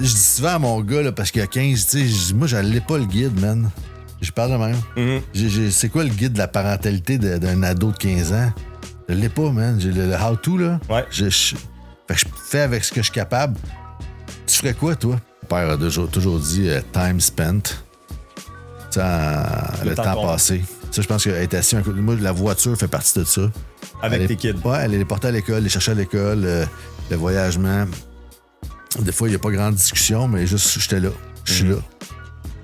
Je dis souvent à mon gars, là, parce qu'il y a 15, tu sais, moi, je l'ai pas le guide, man. Je parle de même. Mm-hmm. C'est quoi le guide de la parentalité d'un ado de 15 ans? Je l'ai pas, man. J'ai le how-to, là. Ouais. Fait que je fais avec ce que je suis capable. Tu ferais quoi, toi? Mon père a toujours dit time spent. Tu sais, le temps passé. Ça, je pense qu'être assis, moi, la voiture fait partie de ça. Avec tes kids. Ouais, aller les porter à l'école, les chercher à l'école, le voyagement. Des fois, il n'y a pas grande discussion, mais juste, j'étais là. Je suis là.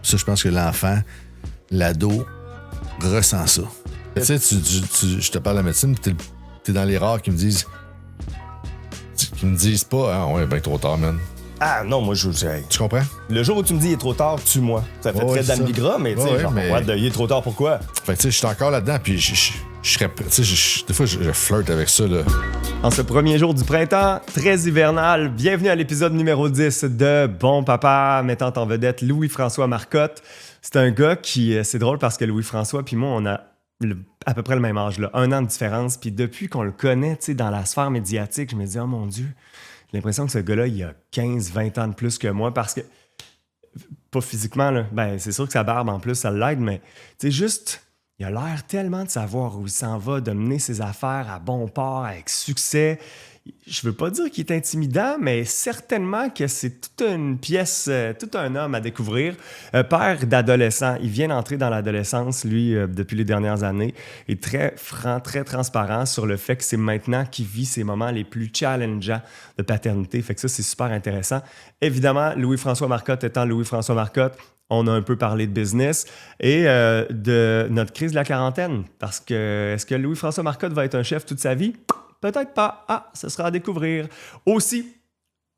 Ça, je pense que l'enfant, l'ado, ressent ça. Tu sais, je te parle de la médecine, puis t'es dans les rares qui me disent pas, ah ouais, ben trop tard, man. Ah non, moi, tu comprends? Le jour où tu me dis il est trop tard, tue-moi. Ça fait très Dan Bigra, mais tu sais, il est trop tard, pourquoi? Fait que tu sais, je suis encore là-dedans, puis je serais prêt. Tu sais, des fois, je flirte avec ça, là. En ce premier jour du printemps, très hivernal, bienvenue à l'épisode numéro 10 de Bon Papa, mettant en vedette Louis-François Marcotte. C'est un gars qui... C'est drôle parce que Louis-François puis moi, on a à peu près le même âge, là, 1 an de différence. Puis depuis qu'on le connaît, tu sais, dans la sphère médiatique, je me dis, oh mon Dieu, j'ai l'impression que ce gars-là, il a 15-20 ans de plus que moi parce que... Pas physiquement, là. Ben, c'est sûr que sa barbe, en plus, ça l'aide, mais tu sais, juste... Il a l'air tellement de savoir où il s'en va, de mener ses affaires à bon port, avec succès. Je veux pas dire qu'il est intimidant, mais certainement que c'est toute une pièce, tout un homme à découvrir. Père d'adolescent, il vient d'entrer dans l'adolescence, lui, depuis les dernières années. Il est très franc, très transparent sur le fait que c'est maintenant qu'il vit ses moments les plus challengeants de paternité. Fait que ça, c'est super intéressant. Évidemment, Louis-François Marcotte étant Louis-François Marcotte, on a un peu parlé de business et de notre crise de la quarantaine. Parce que, est-ce que Louis-François Marcotte va être un chef toute sa vie? Peut-être pas. Ah, ce sera à découvrir. Aussi,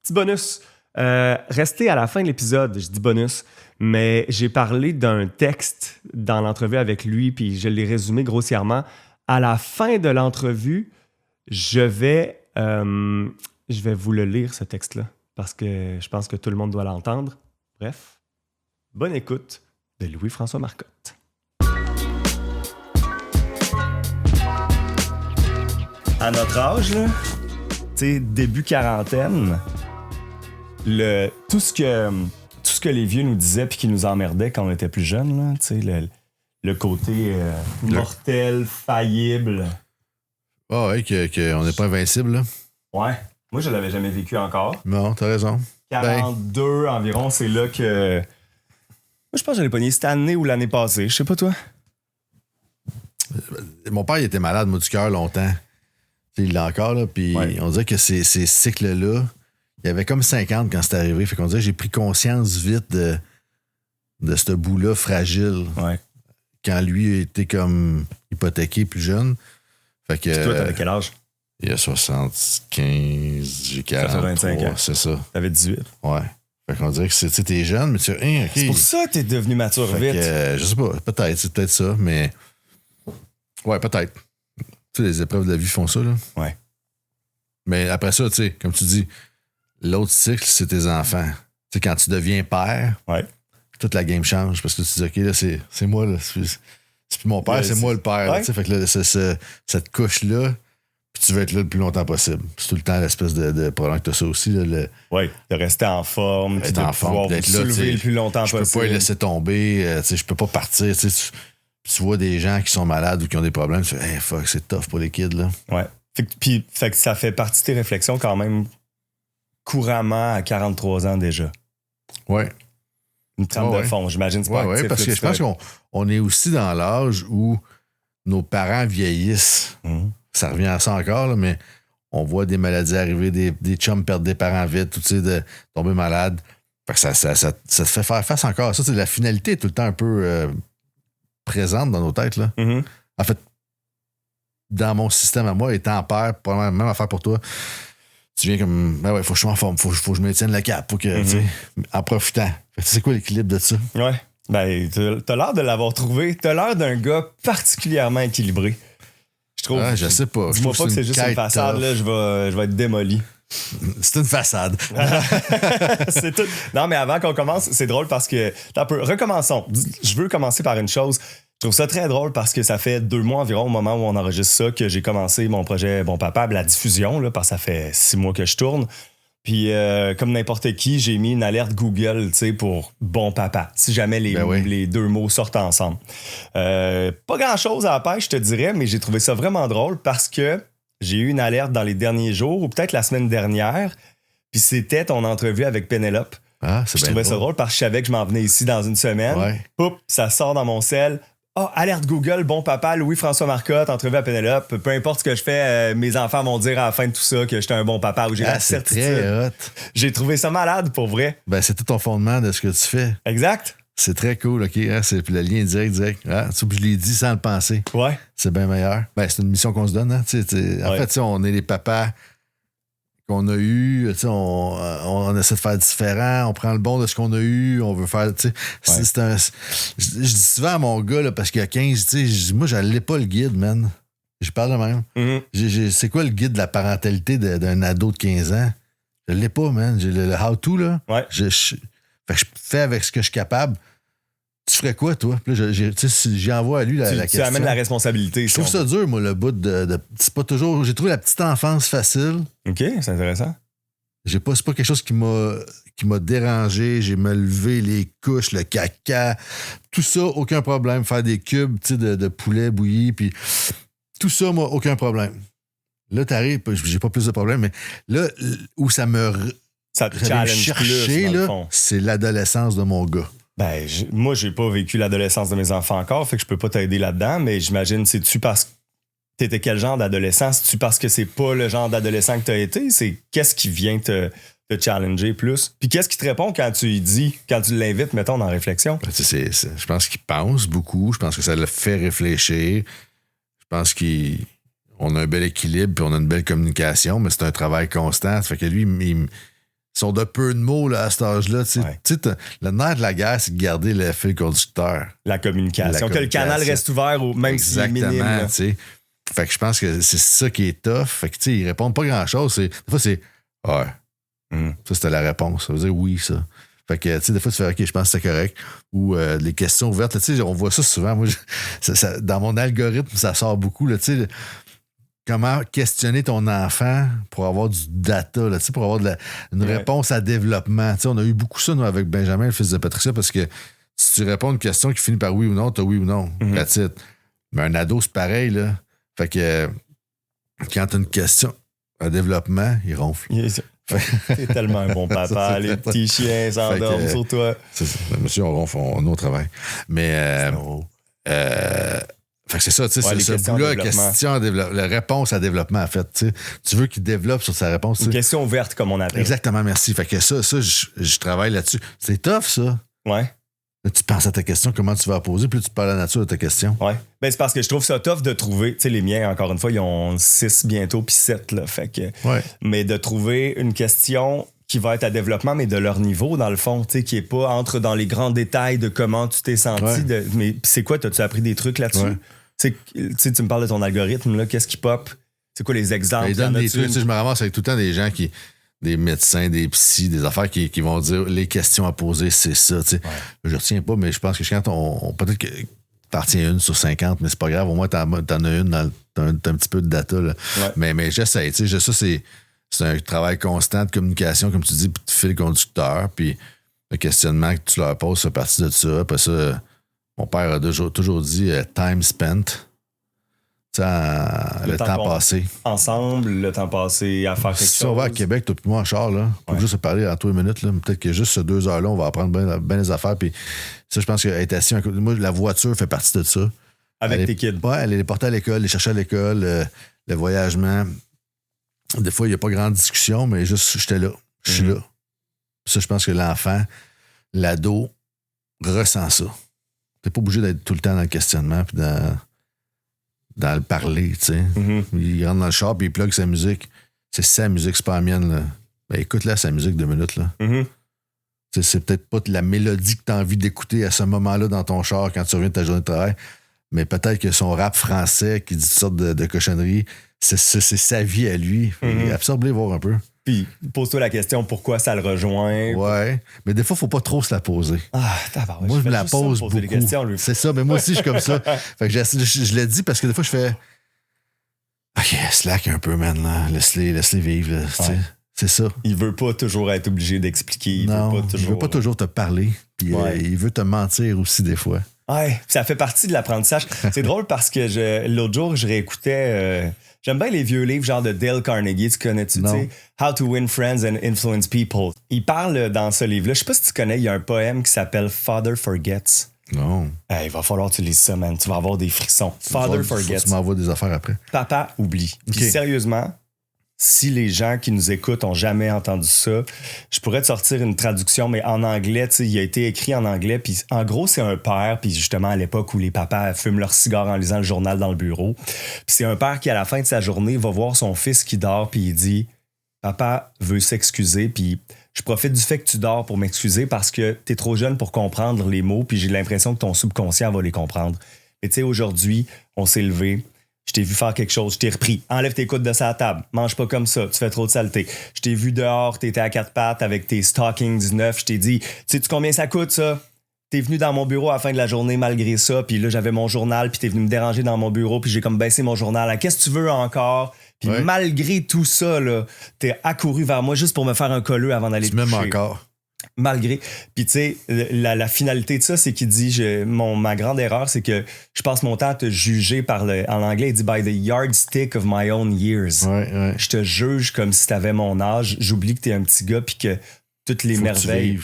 petit bonus. Restez à la fin de l'épisode, je dis bonus, mais j'ai parlé d'un texte dans l'entrevue avec lui, puis je l'ai résumé grossièrement. À la fin de l'entrevue, je vais vous le lire, ce texte-là, parce que je pense que tout le monde doit l'entendre. Bref. Bonne écoute de Louis-François Marcotte. À notre âge, là, tu sais, début quarantaine, tout ce que les vieux nous disaient puis qui nous emmerdaient quand on était plus jeunes, tu sais, le côté mortel, faillible. Ah ouais, qu'on n'est pas invincible, là. Ouais. Moi, je l'avais jamais vécu encore. Non, t'as raison. 42 environ, c'est là que... Moi, je pense que je l'ai pogné cette année ou l'année passée. Je sais pas, toi. Mon père, il était malade, moi, du cœur, longtemps. T'sais, il l'a encore, là. Puis on dirait que ces cycles-là, il y avait comme 50 quand c'est arrivé. Fait qu'on dirait que j'ai pris conscience vite de ce bout-là fragile. Ouais. Quand lui était comme hypothéqué, plus jeune. Fait que. Puis toi, t'avais quel âge? Il a 75, j'ai 40. Ça fait 25 ans. C'est ça. T'avais 18. Ouais. Fait qu'on dirait que t'es jeune, mais tu sais, okay. C'est pour ça que t'es devenu mature fait vite. Que, je sais pas, peut-être, c'est peut-être ça, mais. Ouais, peut-être. Tu sais, les épreuves de la vie font ça, là. Ouais. Mais après ça, tu sais, comme tu dis, l'autre cycle, c'est tes enfants. Tu sais, quand tu deviens père, toute la game change parce que tu dis, OK, là, c'est moi, là. C'est plus mon père, c'est moi le père. Ouais. Fait que là, cette couche-là, puis tu veux être là le plus longtemps possible. C'est tout le temps l'espèce de problème que tu as ça aussi. Là, oui, de rester en forme, puis de pouvoir d'être là, soulever le plus longtemps possible. Je peux pas les laisser tomber, je peux pas partir. Tu vois des gens qui sont malades ou qui ont des problèmes, tu fais, hey, fuck, c'est tough pour les kids. Là. Ouais. Fait que ça fait partie de tes réflexions quand même couramment à 43 ans déjà. Ouais. Une trame de fond, j'imagine. C'est pas actif. Oui, parce que je pense qu'on est aussi dans l'âge où nos parents vieillissent. Ça revient à ça encore, là, mais on voit des maladies arriver, des chums perdre des parents vite, tout, de tomber malade. Fait que ça te fait faire face encore à ça. La finalité est tout le temps un peu présente dans nos têtes. Là. En fait, dans mon système à moi, étant père, probablement même affaire pour toi, tu viens comme, ben ouais, faut que je sois en forme, faut que je me tienne le cap, faut que, en profitant. C'est quoi l'équilibre de ça? Ouais. Ben, t'as l'air de l'avoir trouvé. T'as l'air d'un gars particulièrement équilibré. Je trouve. Ah, je sais pas. Dis-moi pas que c'est juste une façade, là, je vais être démoli. C'est une façade. C'est tout. Non, mais avant qu'on commence, c'est drôle parce que. Recommençons. Je veux commencer par une chose. Je trouve ça très drôle parce que ça fait 2 mois environ au moment où on enregistre ça que j'ai commencé mon projet Bon Papa, la diffusion, là, parce que ça fait 6 mois que je tourne. Puis, comme n'importe qui, j'ai mis une alerte Google, tu sais, pour bon papa, si jamais les deux mots sortent ensemble. Pas grand-chose à la pêche, je te dirais, mais j'ai trouvé ça vraiment drôle parce que j'ai eu une alerte dans les derniers jours, ou peut-être la semaine dernière, puis c'était ton entrevue avec Pénélope. Ah, c'est je trouvais ça drôle parce que je savais que je m'en venais ici dans une semaine. Ouais. Poup, ça sort dans mon cell. Alerte Google, bon papa, Louis-François Marcotte, entrevue à Pénélope. Peu importe ce que je fais, mes enfants vont dire à la fin de tout ça que j'étais un bon papa ou j'ai la certitude. Très hot. J'ai trouvé ça malade, pour vrai. Ben, c'était ton fondement de ce que tu fais. Exact. C'est très cool, OK? Hein? C'est le lien direct. Ah, je l'ai dit sans le penser. Ouais. C'est bien meilleur. Ben, c'est une mission qu'on se donne. Hein? En fait, on est les papas qu'on a eu, on essaie de faire différent, on prend le bon de ce qu'on a eu, on veut faire, je dis souvent à mon gars, là, parce qu'il y a 15, moi, je l'ai pas le guide, man. Je parle de même. Mm-hmm. C'est quoi le guide de la parentalité d'un ado de 15 ans? Je l'ai pas, man. J'ai le how-to, là. Ouais. Fait que je fais avec ce que je suis capable. Tu ferais quoi, toi? Puis là, j'y envoie à lui la question. Tu amènes la responsabilité. Je trouve ça dur, moi, le bout de c'est pas toujours... J'ai trouvé la petite enfance facile. OK, c'est intéressant. C'est pas quelque chose qui m'a dérangé. J'ai me levé les couches, le caca, tout ça, aucun problème. Faire des cubes de poulet bouilli, puis tout ça, moi, aucun problème. Là, t'arrives, j'ai pas plus de problème, mais là, où ça me challenge plus, là, c'est l'adolescence de mon gars. Ben, moi, j'ai pas vécu l'adolescence de mes enfants encore, fait que je peux pas t'aider là-dedans, mais j'imagine, c'est-tu parce que t'étais quel genre d'adolescent? C'est-tu parce que c'est pas le genre d'adolescent que t'as été? C'est qu'est-ce qui vient te challenger plus? Puis qu'est-ce qui te répond quand tu lui dis, quand tu l'invites, mettons, dans réflexion? Ben, je pense qu'il pense beaucoup, je pense que ça le fait réfléchir, je pense qu'on a un bel équilibre puis on a une belle communication, mais c'est un travail constant. Ça fait que lui, ils sont de peu de mots là, à cet âge-là. Le nerf de la guerre, c'est de garder le fil conducteur. La communication. Que le canal reste ouvert, même s'il est minime. Exactement. Fait que je pense que c'est ça qui est tough. Fait que ils répondent pas grand-chose. Des fois, c'est « ouais ». Ça, c'était la réponse. Ça veut dire « oui », ça. Fait que, des fois, tu fais « OK, je pense que c'est correct ». Ou les questions ouvertes. Là, on voit ça souvent. Moi, dans mon algorithme, ça sort beaucoup. Là, comment questionner ton enfant pour avoir du data, là, pour avoir une réponse à développement. On a eu beaucoup ça, nous, avec Benjamin, le fils de Patricia, parce que si tu réponds à une question qui finit par oui ou non, t'as oui ou non. That's it. Mais un ado, c'est pareil, là. Fait que quand t'as une question à développement, il ronfle. T'es tellement un bon papa. Les petits chiens s'endorment sur toi. C'est ça. Monsieur, on ronfle, on a au travail. Mais... fait que c'est ça, tu sais, ce bout-là, la réponse à développement, en fait. Tu veux qu'il développe sur sa réponse. Une question ouverte, comme on appelle. Exactement, merci. Fait que ça je travaille là-dessus. C'est tough, ça. Ouais. Là, tu penses à ta question, comment tu vas la poser, puis là, tu parles à la nature de ta question. Ouais. Ben, c'est parce que je trouve ça tough de trouver. Tu sais, les miens, encore une fois, ils ont 6 bientôt, puis 7, là. Fait que. Ouais. Mais de trouver une question qui va être à développement, mais de leur niveau, dans le fond, tu sais, qui est pas entre dans les grands détails de comment tu t'es senti. Ouais. Mais c'est quoi, t'as-tu appris des trucs là-dessus? Ouais. Tu me parles de ton algorithme, là, qu'est-ce qui pop? C'est quoi les exemples? Ils donnent des trucs. Je me ramasse avec tout le temps des gens des médecins, des psys, des affaires qui vont dire les questions à poser, c'est ça. Ouais. Je retiens pas, mais je pense que quand peut-être que t'en retiens une sur 50, mais c'est pas grave, au moins t'en as une, t'as un petit peu de data. Là. Ouais. Mais j'essaie. Ça, c'est un travail constant de communication, comme tu dis, puis de fil conducteur, puis le questionnement que tu leur poses fait partie de ça. Après ça, mon père a toujours dit time spent. Le temps passé. Ensemble, le temps passé à faire quelque chose. Si on va à Québec, toi et moi en char, là, pour juste se parler en 3 minutes, là, peut-être que juste ces 2 heures-là, on va apprendre bien les affaires. Puis ça, je pense qu'être assis, moi, la voiture fait partie de ça. Avec tes kids. Ouais, aller les porter à l'école, les chercher à l'école, le voyagement. Des fois, il n'y a pas grande discussion, mais juste, j'étais là. Je suis là. Ça, je pense que l'enfant, l'ado, ressent ça. T'es pas obligé d'être tout le temps dans le questionnement puis dans le parler, tu sais. Il rentre dans le char puis il plug sa musique. C'est sa musique, c'est pas la mienne, là. Ben, écoute-la, sa musique 2 minutes, là. C'est peut-être pas la mélodie que tu as envie d'écouter à ce moment-là dans ton char quand tu reviens de ta journée de travail, mais peut-être que son rap français qui dit toutes sortes de cochonneries, c'est sa vie à lui. Absorbe-les, voir un peu. Puis pose-toi la question pourquoi ça le rejoint. Ouais, mais des fois, il faut pas trop se la poser. Moi, je me la pose beaucoup. Les questions, c'est ça, mais moi aussi, je suis comme ça. Fait que je l'ai dit parce que des fois, je fais OK, slack un peu, man. Là. Laisse-les vivre. Là, C'est ça. Il veut pas toujours être obligé d'expliquer. Il veut pas toujours te parler. Puis il veut te mentir aussi des fois. Ouais, ça fait partie de l'apprentissage. C'est drôle parce que l'autre jour, je réécoutais... j'aime bien les vieux livres genre de Dale Carnegie. Tu connais-tu? How to Win Friends and Influence People. Il parle dans ce livre-là. Je sais pas si tu connais, il y a un poème qui s'appelle Father Forgets. Non. Il va falloir que tu lises ça, man. Tu vas avoir des frissons. Father Forgets. Tu m'envoies des affaires après. Papa oublie. Puis sérieusement... Si les gens qui nous écoutent ont jamais entendu ça, je pourrais te sortir une traduction, mais en anglais, tu sais, il a été écrit en anglais. Puis en gros, c'est un père, puis justement à l'époque où les papas fument leur cigare en lisant le journal dans le bureau. Puis c'est un père qui, à la fin de sa journée, va voir son fils qui dort, puis il dit « Papa veut s'excuser, puis je profite du fait que tu dors pour m'excuser parce que t'es trop jeune pour comprendre les mots, puis j'ai l'impression que ton subconscient va les comprendre. Et tu sais, aujourd'hui, on s'est levé. Je t'ai vu faire quelque chose, je t'ai repris. Enlève tes coudes de sa table. Mange pas comme ça, tu fais trop de saleté. Je t'ai vu dehors, t'étais à quatre pattes avec tes stockings neufs. Je t'ai dit, sais-tu combien ça coûte, ça? T'es venu dans mon bureau à la fin de la journée malgré ça. Puis là, j'avais mon journal, puis t'es venu me déranger dans mon bureau, puis j'ai comme baissé mon journal. Ah, qu'est-ce que tu veux encore? Puis malgré tout ça, là, t'es accouru vers moi juste pour me faire un colleux avant d'aller te coucher. Même encore. Malgré. Puis tu sais, la finalité de ça, c'est qu'il dit, ma grande erreur, c'est que je passe mon temps à te juger en anglais, il dit « by the yardstick of my own years ». Je te juge comme si t'avais mon âge. J'oublie que t'es un petit gars puis que toutes les merveilles...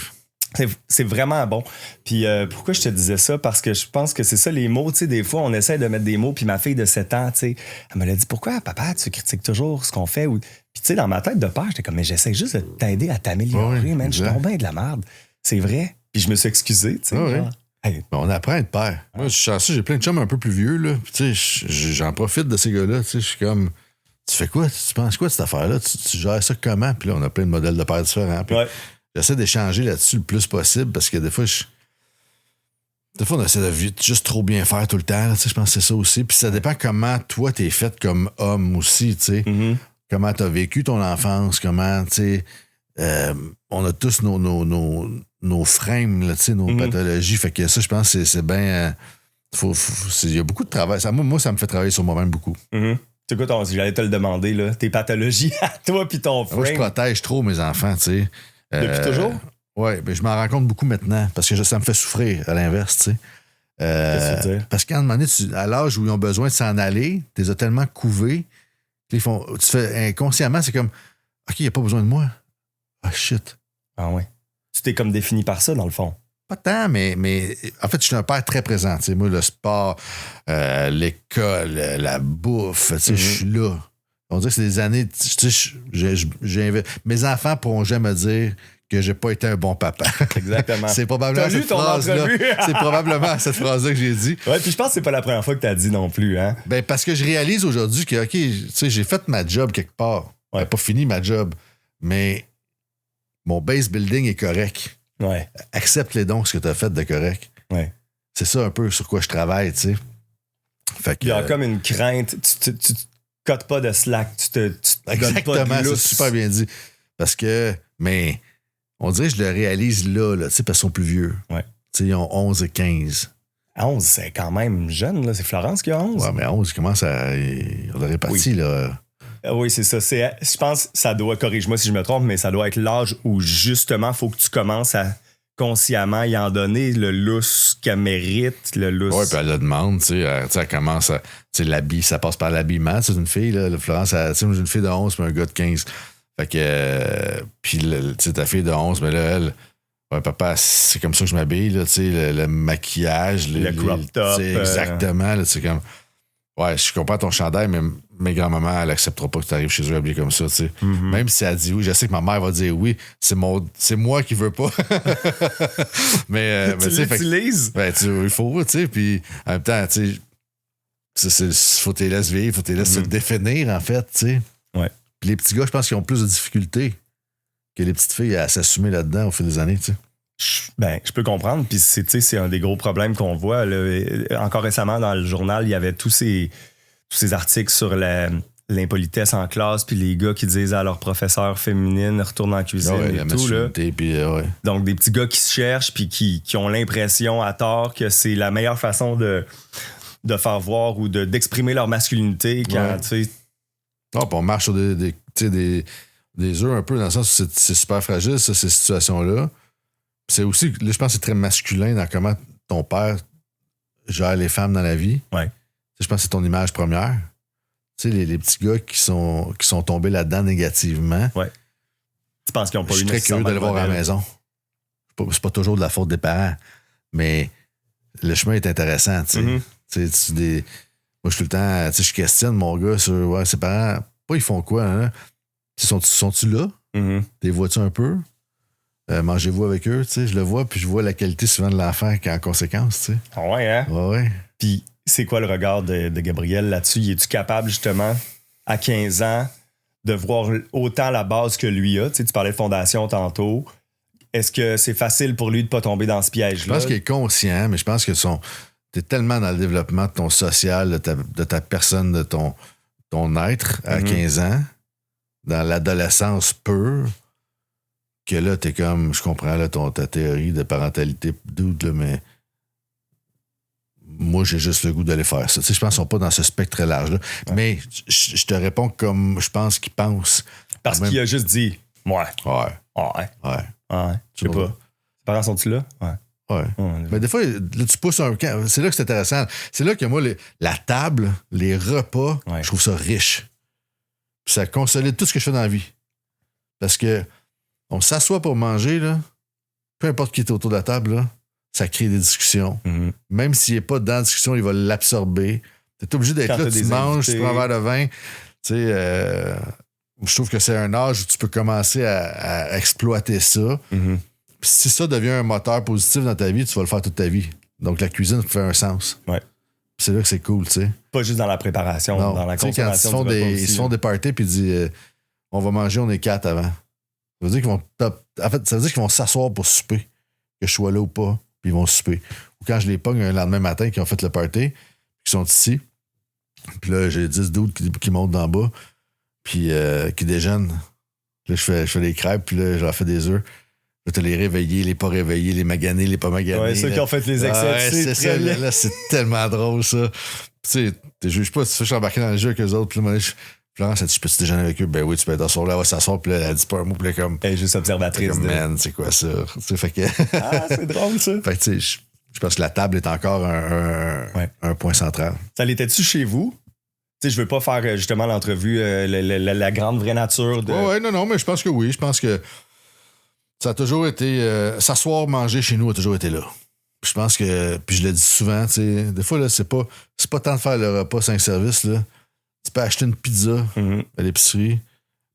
C'est vraiment bon. Puis pourquoi je te disais ça? Parce que je pense que c'est ça, les mots. Tu sais, des fois, on essaie de mettre des mots. Puis ma fille de 7 ans, tu sais, elle me l'a dit, pourquoi, papa, tu critiques toujours ce qu'on fait? Puis tu sais, dans ma tête de père, j'étais comme, mais j'essaie juste de t'aider à t'améliorer, man. Je suis tombé de la merde. C'est vrai. Puis je me suis excusé, tu sais. Hey. On apprend à être père. Moi, je suis chanceux, j'ai plein de chums un peu plus vieux, là. Tu sais, j'en profite de ces gars-là. Tu sais, je suis comme, tu fais quoi? Tu penses quoi de cette affaire-là? Tu gères ça comment? Puis là, on a plein de modèles de pères différents. Puis j'essaie d'échanger là-dessus le plus possible parce que des fois, on essaie de juste trop bien faire tout le temps. Là, je pense que c'est ça aussi. Puis ça dépend comment toi, t'es fait comme homme aussi. Mm-hmm. Comment t'as vécu ton enfance. Comment, tu sais, on a tous nos frames, là, nos pathologies. Fait que ça, je pense que c'est bien... il y a beaucoup de travail. Moi, ça me fait travailler sur moi-même beaucoup. Mm-hmm. Tu sais quoi, j'allais te le demander, là, tes pathologies à toi puis ton frame. Moi, je protège trop mes enfants, tu sais. Depuis toujours? Oui, ben, je m'en rends compte beaucoup maintenant parce que ça me fait souffrir à l'inverse, tu sais. Qu'est-ce que tu veux dire? Parce qu'à un moment donné, à l'âge où ils ont besoin de s'en aller, tu les as tellement couvés, tu fais inconsciemment, c'est comme OK, il n'y a pas besoin de moi. Ah, shit. Ah ouais. Tu t'es comme défini par ça, dans le fond. Pas tant, mais en fait, je suis un père très présent. Tu sais, moi, le sport, l'école, la bouffe, tu sais, je suis là. On dirait que c'est des années. Tu sais, mes enfants pourront jamais dire que j'ai pas été un bon papa. Exactement. C'est probablement cette phrase-là. C'est probablement cette phrase-là que j'ai dit. Ouais, puis je pense que c'est pas la première fois que tu as dit non plus, hein. Ben, parce que je réalise aujourd'hui que, OK, tu sais, j'ai fait ma job quelque part. Ouais. J'ai pas fini ma job, mais mon base building est correct. Ouais. Accepte-les donc ce que tu as fait de correct. Ouais. C'est ça un peu sur quoi je travaille, tu sais. Fait que, il y a comme une crainte. Tu cotes pas de slack. Tu te exactement, c'est super bien dit. Parce que, mais on dirait que je le réalise là, tu sais, parce qu'ils sont plus vieux. Ouais. Tu sais, ils ont 11 et 15. 11, c'est quand même jeune, là. C'est Florence qui a 11. Ouais, mais 11, ils commencent à... On est répartis, là. Oui, c'est ça. Je pense que ça doit, corrige-moi si je me trompe, mais ça doit être l'âge où justement, il faut que tu commences à consciemment y en donner le lousse qu'elle mérite, le lousse. Oui, puis elle le demande, tu sais, elle commence à... Tu sais, ça passe par l'habillement, c'est une fille, là, Florence, tu sais, j'ai une fille de 11 puis un gars de 15. Fait que, puis, tu sais, ta fille de 11, mais là, elle... Ouais, papa, c'est comme ça que je m'habille, là, tu sais, le maquillage, le crop top. Exactement, là, tu sais, comme... Ouais, je comprends ton chandail, mais mes grands-mamans, elle acceptera pas que tu arrives chez eux habillé comme ça, tu sais. Mm-hmm. Même si elle dit oui, je sais que ma mère va dire oui, c'est moi qui veux pas. mais tu l'utilises? Il faut, tu sais, puis en même temps, tu sais, faut que tu les laisses vivre, faut que tu les laisses se définir, en fait, tu sais. Ouais. Puis les petits gars, je pense qu'ils ont plus de difficultés que les petites filles à s'assumer là-dedans au fil des années, tu sais. Je peux comprendre. Puis, c'est un des gros problèmes qu'on voit. Là. Encore récemment, dans le journal, il y avait tous ces articles sur l'impolitesse en classe, puis les gars qui disent à leur professeur féminine retourne en cuisine et tout. Là. Puis, donc, des petits gars qui se cherchent, puis qui ont l'impression à tort que c'est la meilleure façon de faire voir ou d'exprimer leur masculinité quand, tu sais... Non, puis on marche sur des œufs un peu, dans le sens où c'est super fragile, ça, ces situations-là. Puis c'est aussi, là, je pense que c'est très masculin dans comment ton père gère les femmes dans la vie. Ouais. Je pense que c'est ton image première. Tu sais, les petits gars qui sont tombés là-dedans négativement. Ouais. Tu penses qu'ils n'ont pas eu Je suis très curieux d'aller voir à la maison. C'est pas toujours de la faute des parents, mais le chemin est intéressant, tu sais. Mm-hmm. Moi, je suis tout le temps, tu sais, je questionne mon gars sur ses parents. Pas ils font quoi, hein? Sont-tu là? Mm-hmm. T'es vois-tu un peu? Mangez-vous avec eux, tu sais. Je le vois, puis je vois la qualité souvent de l'enfant en conséquence, tu sais. Ah ouais, hein? Ouais. Puis c'est quoi le regard de Gabriel là-dessus? Es-tu capable, justement, à 15 ans, de voir autant la base que lui a? Tu sais, tu parlais de fondation tantôt. Est-ce que c'est facile pour lui de ne pas tomber dans ce piège-là? Je pense qu'il est conscient, mais je pense que t'es tellement dans le développement de ton social, de ta personne, de ton être à 15 ans, dans l'adolescence pure, que là, t'es comme, je comprends là, ta théorie de parentalité doute, mais moi, j'ai juste le goût d'aller faire ça. Tu sais, je pense qu'ils sont pas dans ce spectre large-là. Ouais. Mais je te réponds comme je pense qu'ils pensent. Parce qu'il a juste dit, ouais. Je sais pas. Tes parents sont-ils là? Ouais. Mais des fois, là, tu pousses un camp. C'est là que c'est intéressant. C'est là que moi, la table, les repas, je trouve ça riche. Puis ça consolide tout ce que je fais dans la vie. Parce que on s'assoit pour manger, là, peu importe qui est autour de la table, là, ça crée des discussions. Mm-hmm. Même s'il n'est pas dans la discussion, il va l'absorber. Tu es obligé d'être là, tu manges, tu prends un verre de vin. Tu sais, je trouve que c'est un âge où tu peux commencer à exploiter ça. Mm-hmm. Puis si ça devient un moteur positif dans ta vie, tu vas le faire toute ta vie. Donc la cuisine fait un sens. Ouais. Puis c'est là que c'est cool, tu sais. Pas juste dans la préparation, non, dans la consommation. Quand ils se font des parties puis ils disent on va manger, on est 4 avant. Ça veut dire qu'ils vont ça veut dire qu'ils vont s'asseoir pour souper. Que je sois là ou pas, puis ils vont souper. Ou quand je les pogne un lendemain matin qui ont fait le party, qui sont ici, puis là, j'ai 10 doutes qui montent d'en bas, puis qui déjeunent. Là, je fais des crêpes, puis là, je leur fais des œufs. Là, t'as les réveillés, les pas réveillés, les maganés, les pas maganés. Ouais, ceux qui ont fait les excès. Ouais, c'est ça. Là, c'est tellement drôle, ça. Tu sais, je juge pas, tu fais, je suis embarqué dans le jeu avec eux autres, puis là, Florence, elle dit, je peux-tu déjeuner avec eux? Ben oui, tu peux être asseoir là, elle va s'asseoir, puis là, elle dit pas un mot, puis là, comme. Elle est juste observatrice. Comme, man, c'est quoi ça? Tu sais, fait que. Ah, c'est drôle, ça. Fait que, tu sais, je pense que la table est encore un point central. Ça l'était-tu chez vous? Tu sais, je veux pas faire justement l'entrevue, la grande vraie nature de. Ouais, non, mais je pense que oui. Je pense que ça a toujours été. S'asseoir, manger chez nous a toujours été là. Puis je pense que. Puis je le dis souvent, tu sais, des fois, là, c'est pas tant de faire le repas 5 services, là. Tu peux acheter une pizza à l'épicerie,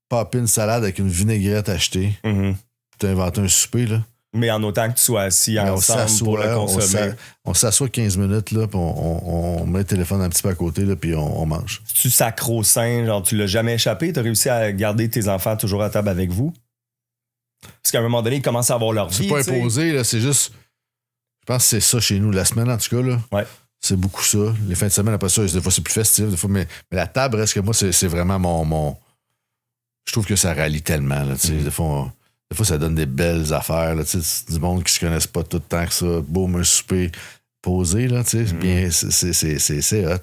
popper une salade avec une vinaigrette achetée, puis t'as inventé un souper, là. Mais en autant que tu sois assis ensemble pour le consommer. On s'assoit 15 minutes, là, puis on met le téléphone un petit peu à côté, là, puis on mange. Tu sacro-saint, genre tu l'as jamais échappé? T'as réussi à garder tes enfants toujours à table avec vous? Parce qu'à un moment donné, ils commencent à avoir leur vie. C'est pas imposé, là, c'est juste... Je pense que c'est ça chez nous, la semaine, en tout cas, là. Ouais. C'est beaucoup ça. Les fins de semaine, après ça, des fois, c'est plus festif. Des fois, mais la table, reste que moi, c'est vraiment mon... Je trouve que ça rallie tellement. Là, des fois, ça donne des belles affaires. Là, c'est du monde qui se connaissent pas tout le temps que ça. Boum, un souper posé. Là, bien, c'est hot.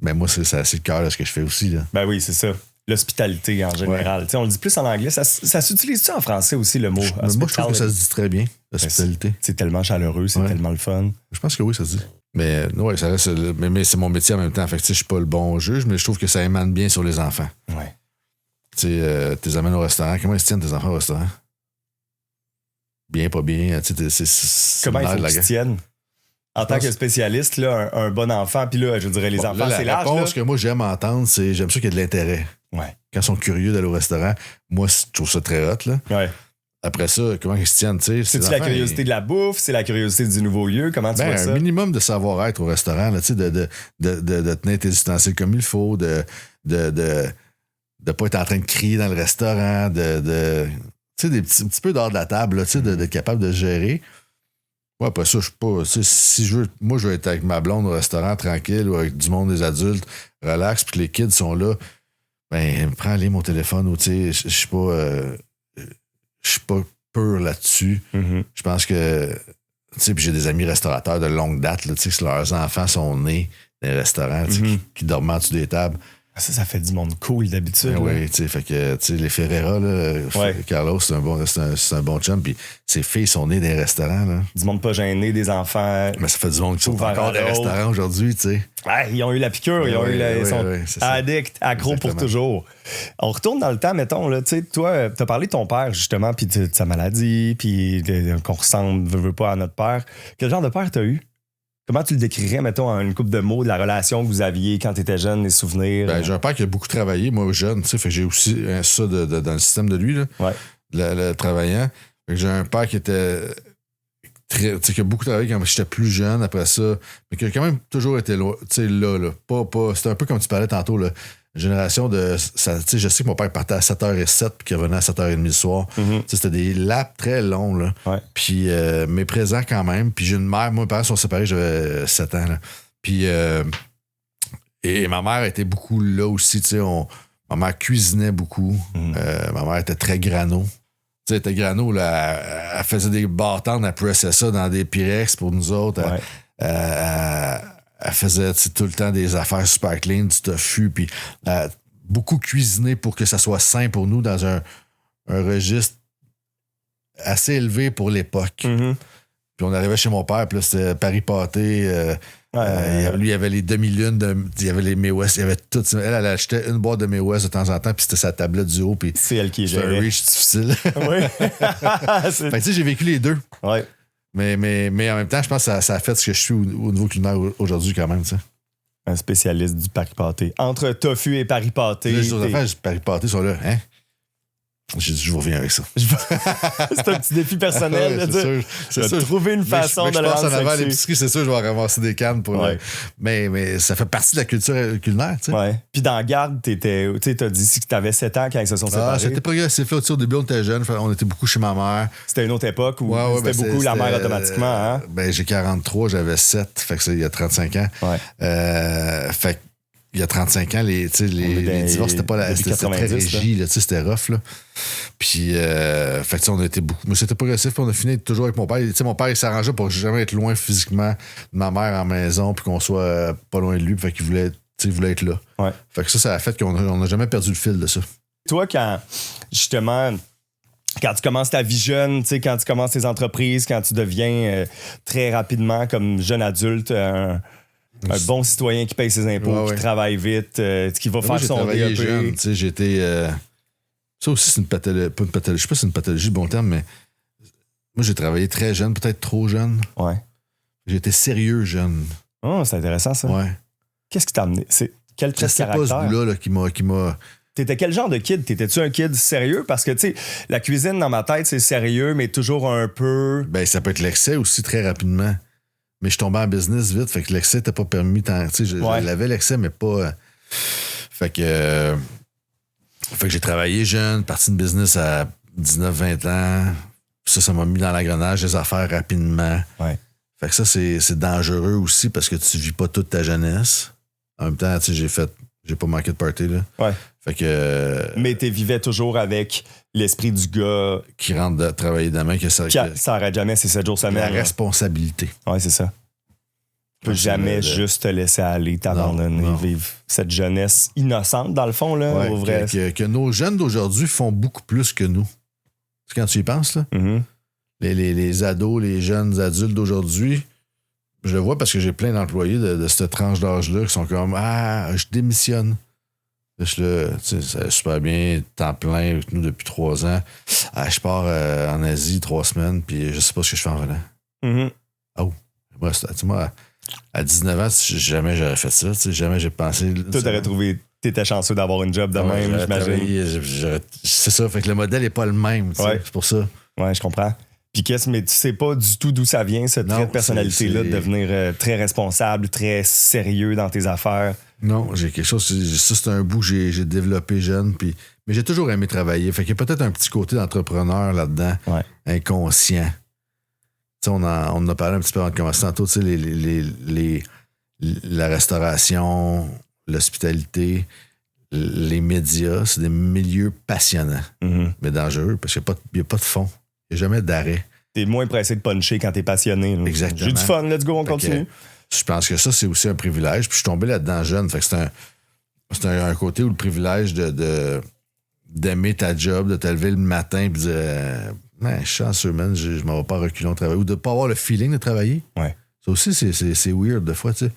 Mais moi, c'est le cœur de ce que je fais aussi. Là. Ben oui, c'est ça. L'hospitalité en général. On le dit plus en anglais. Ça s'utilise-tu en français aussi, le mot hospitality? Moi, je trouve que ça se dit très bien, l'hospitalité. C'est tellement chaleureux, c'est tellement le fun. Je pense que oui, ça se dit. Mais ouais, ça reste, mais c'est mon métier en même temps. Fait que je suis pas le bon juge, mais je trouve que ça émane bien sur les enfants. Ouais. Tu sais, t'es amènes au restaurant. Comment ils se tiennent tes enfants au restaurant? Bien, pas bien. Comment il faut qu'ils se tiennent? En tant que spécialiste, là, un bon enfant, puis là, je dirais, les enfants, c'est l'âge. La réponse que moi, j'aime entendre, c'est j'aime ça qu'il y ait de l'intérêt. Ouais. Quand ils sont curieux d'aller au restaurant, moi, je trouve ça très hot. Là. Ouais. Après ça, comment ils se tiennent? C'est-tu la curiosité de la bouffe? C'est la curiosité du nouveau lieu? Comment tu vois ça? Un minimum de savoir-être au restaurant, là, de tenir tes ustensiles comme il faut, de pas être en train de crier dans le restaurant, des petits peu dehors de la table, là, d'être capable de gérer. Ouais, après ça, je suis pas. Si je veux, moi, je veux être avec ma blonde au restaurant tranquille ou avec du monde des adultes, relax, puis que les kids sont là. Ben, prends-les mon téléphone ou tu sais, je suis pas. Je suis pas pur là-dessus. Je pense que. Tu sais, puis j'ai des amis restaurateurs de longue date, là, tu sais, que leurs enfants sont nés dans les restaurants, qui dorment en dessous des tables. Ça fait du monde cool d'habitude. Oui, tu sais, fait que les Ferreira, là, Carlos, c'est un bon chum. Puis ses filles sont nées dans les restaurants. Là. Du monde pas gêné, des enfants. Mais ça fait du monde qui sont encore dans les restaurants aujourd'hui, tu sais. Ouais, ils ont eu la piqûre, ils sont addicts, accros pour toujours. On retourne dans le temps, mettons, là, tu sais, toi, t'as parlé de ton père, justement, puis de sa maladie, puis qu'on ressemble, veut pas à notre père. Quel genre de père t'as eu? Comment tu le décrirais, mettons, en une couple de mots de la relation que vous aviez quand tu étais jeune, les souvenirs? Ben, j'ai un père qui a beaucoup travaillé, moi, jeune, tu sais, fait que j'ai aussi ça dans le système de lui, là, le travaillant. Fait que j'ai un père qui était très, tu sais, qui a beaucoup travaillé quand j'étais plus jeune, après ça, mais qui a quand même toujours été là, tu sais, là. Pas, c'était un peu comme tu parlais tantôt, là. Génération de. Tu sais, je sais que mon père partait à 7h07 puis qu'il revenait à 7h30 le soir. Tu sais, c'était des laps très longs, là. Puis, mais présents quand même. Puis j'ai une mère, moi, mes parents sont séparés, j'avais 7 ans, là. Puis, et ma mère était beaucoup là aussi, tu sais. Ma mère cuisinait beaucoup. Ma mère était très grano. Tu sais, elle était grano, là. Elle faisait des bâtons, elle pressait ça dans des Pyrex pour nous autres. Elle faisait tout le temps des affaires super clean, du tofu, puis beaucoup cuisiné pour que ça soit sain pour nous dans un registre assez élevé pour l'époque. Puis on arrivait chez mon père, puis là, c'était Paris pâté. Lui, il avait les demi-lunes, il y avait les May West, il y avait tout. Elle achetait une boîte de May West de temps en temps, puis c'était sa tablette du haut. Puis c'est elle qui gérait. C'était un reach difficile. Fait que tu sais, j'ai vécu les deux. Ouais. Mais en même temps, je pense que ça a fait ce que je suis au niveau culinaire aujourd'hui quand même, tu sais. Un spécialiste du Paris pâté. Entre tofu et Paris pâté. Les autres affaires du Paris pâté sont là, hein? J'ai dit, je reviens avec ça. C'est un petit défi personnel. C'est sûr. Trouver une façon de le rendre sexy. Je pense en avant à sexy. l'épicerie, c'est sûr, je vais ramasser des cannes pour mais ça fait partie de la culture culinaire, tu sais. Ouais. Puis dans la garde, t'as dit que t'avais 7 ans quand ils se sont séparés. C'était progressif. Là, au début, on était jeunes. On était beaucoup chez ma mère. C'était une autre époque où c'était beaucoup la mère automatiquement. Hein? Ben, j'ai 43, j'avais 7. Fait que ça, il y a 35 ans. Fait que il y a 35 ans, les divorces, c'était très régi, là, c'était rough. Là. Puis, fait que, on a été beaucoup. Mais c'était progressif, puis on a fini toujours avec mon père. Mon père, il s'arrangeait pour jamais être loin physiquement de ma mère en maison, puis qu'on soit pas loin de lui, fait qu'il voulait être là. Fait que ça a fait qu'on n'a jamais perdu le fil de ça. Toi, quand tu commences ta vie jeune, quand tu commences tes entreprises, quand tu deviens très rapidement comme jeune adulte, un bon citoyen qui paye ses impôts, qui travaille vite, qui va faire son DEP. Jeune, j'ai été... ça aussi, c'est une pathologie. Pas une pathologie. Je sais pas si c'est une pathologie, le bon terme, mais moi, j'ai travaillé très jeune, peut-être trop jeune. J'ai été sérieux jeune. Oh, c'est intéressant, ça. Qu'est-ce qui t'a amené? Quel trait de caractère? C'est pas ce bout-là qui m'a... T'étais quel genre de kid? T'étais-tu un kid sérieux? Parce que, tu sais, la cuisine, dans ma tête, c'est sérieux, mais toujours un peu... Ben, ça peut être l'excès aussi, très rapidement. Mais je tombais en business vite, fait que l'excès n'était pas permis tant. Tu sais, j'avais l'excès, mais pas. Fait que j'ai travaillé jeune, parti de business à 19-20 ans. Ça m'a mis dans l'engrenage des affaires rapidement. Fait que ça, c'est dangereux aussi parce que tu vis pas toute ta jeunesse. En même temps, tu sais, j'ai pas manqué de party, là. Fait que. Mais tu vivais toujours avec l'esprit du gars qui rentre de travailler demain, ça arrête jamais, c'est 7 jours semaine. La responsabilité. Ouais, c'est ça. Tu peux jamais juste te laisser aller, t'abandonner, vivre cette jeunesse innocente, dans le fond, là, au vrai. Que nos jeunes d'aujourd'hui font beaucoup plus que nous. C'est quand tu y penses, là. Les ados, les jeunes adultes d'aujourd'hui, je le vois parce que j'ai plein d'employés de cette tranche d'âge-là qui sont comme je démissionne. Là, je suis là, tu sais, ça va super bien, temps plein avec nous depuis 3 ans. Je pars en Asie 3 semaines, puis je sais pas ce que je fais en venant. Moi, à 19 ans, jamais j'aurais fait ça. Jamais j'ai pensé. Toi, t'aurais trouvé. T'étais chanceux d'avoir une job de même, j'imagine. C'est ça, fait que le modèle n'est pas le même. C'est pour ça. Ouais, je comprends. Puis mais tu sais pas du tout d'où ça vient, ce trait de personnalité-là, de devenir très responsable, très sérieux dans tes affaires. Non, j'ai quelque chose. Ça, c'est un bout que j'ai développé jeune. Mais j'ai toujours aimé travailler. Fait qu'il y a peut-être un petit côté d'entrepreneur là-dedans, inconscient. T'sais, on en a parlé un petit peu avant de commencer tantôt. La restauration, l'hospitalité, les médias, c'est des milieux passionnants, mais dangereux parce qu'il n'y a pas de fond. Il n'y a jamais d'arrêt. T'es moins pressé de puncher quand t'es passionné. Là. Exactement. J'ai du fun, let's go, on continue. Je pense que ça, c'est aussi un privilège. Puis je suis tombé là-dedans jeune. Fait que C'est un côté où le privilège d'aimer ta job, de te lever le matin et de dire man, chanceux, man, je m'en vais pas reculer au travail. Ou de pas avoir le feeling de travailler. Ouais. Ça aussi, c'est weird des fois, tu sais.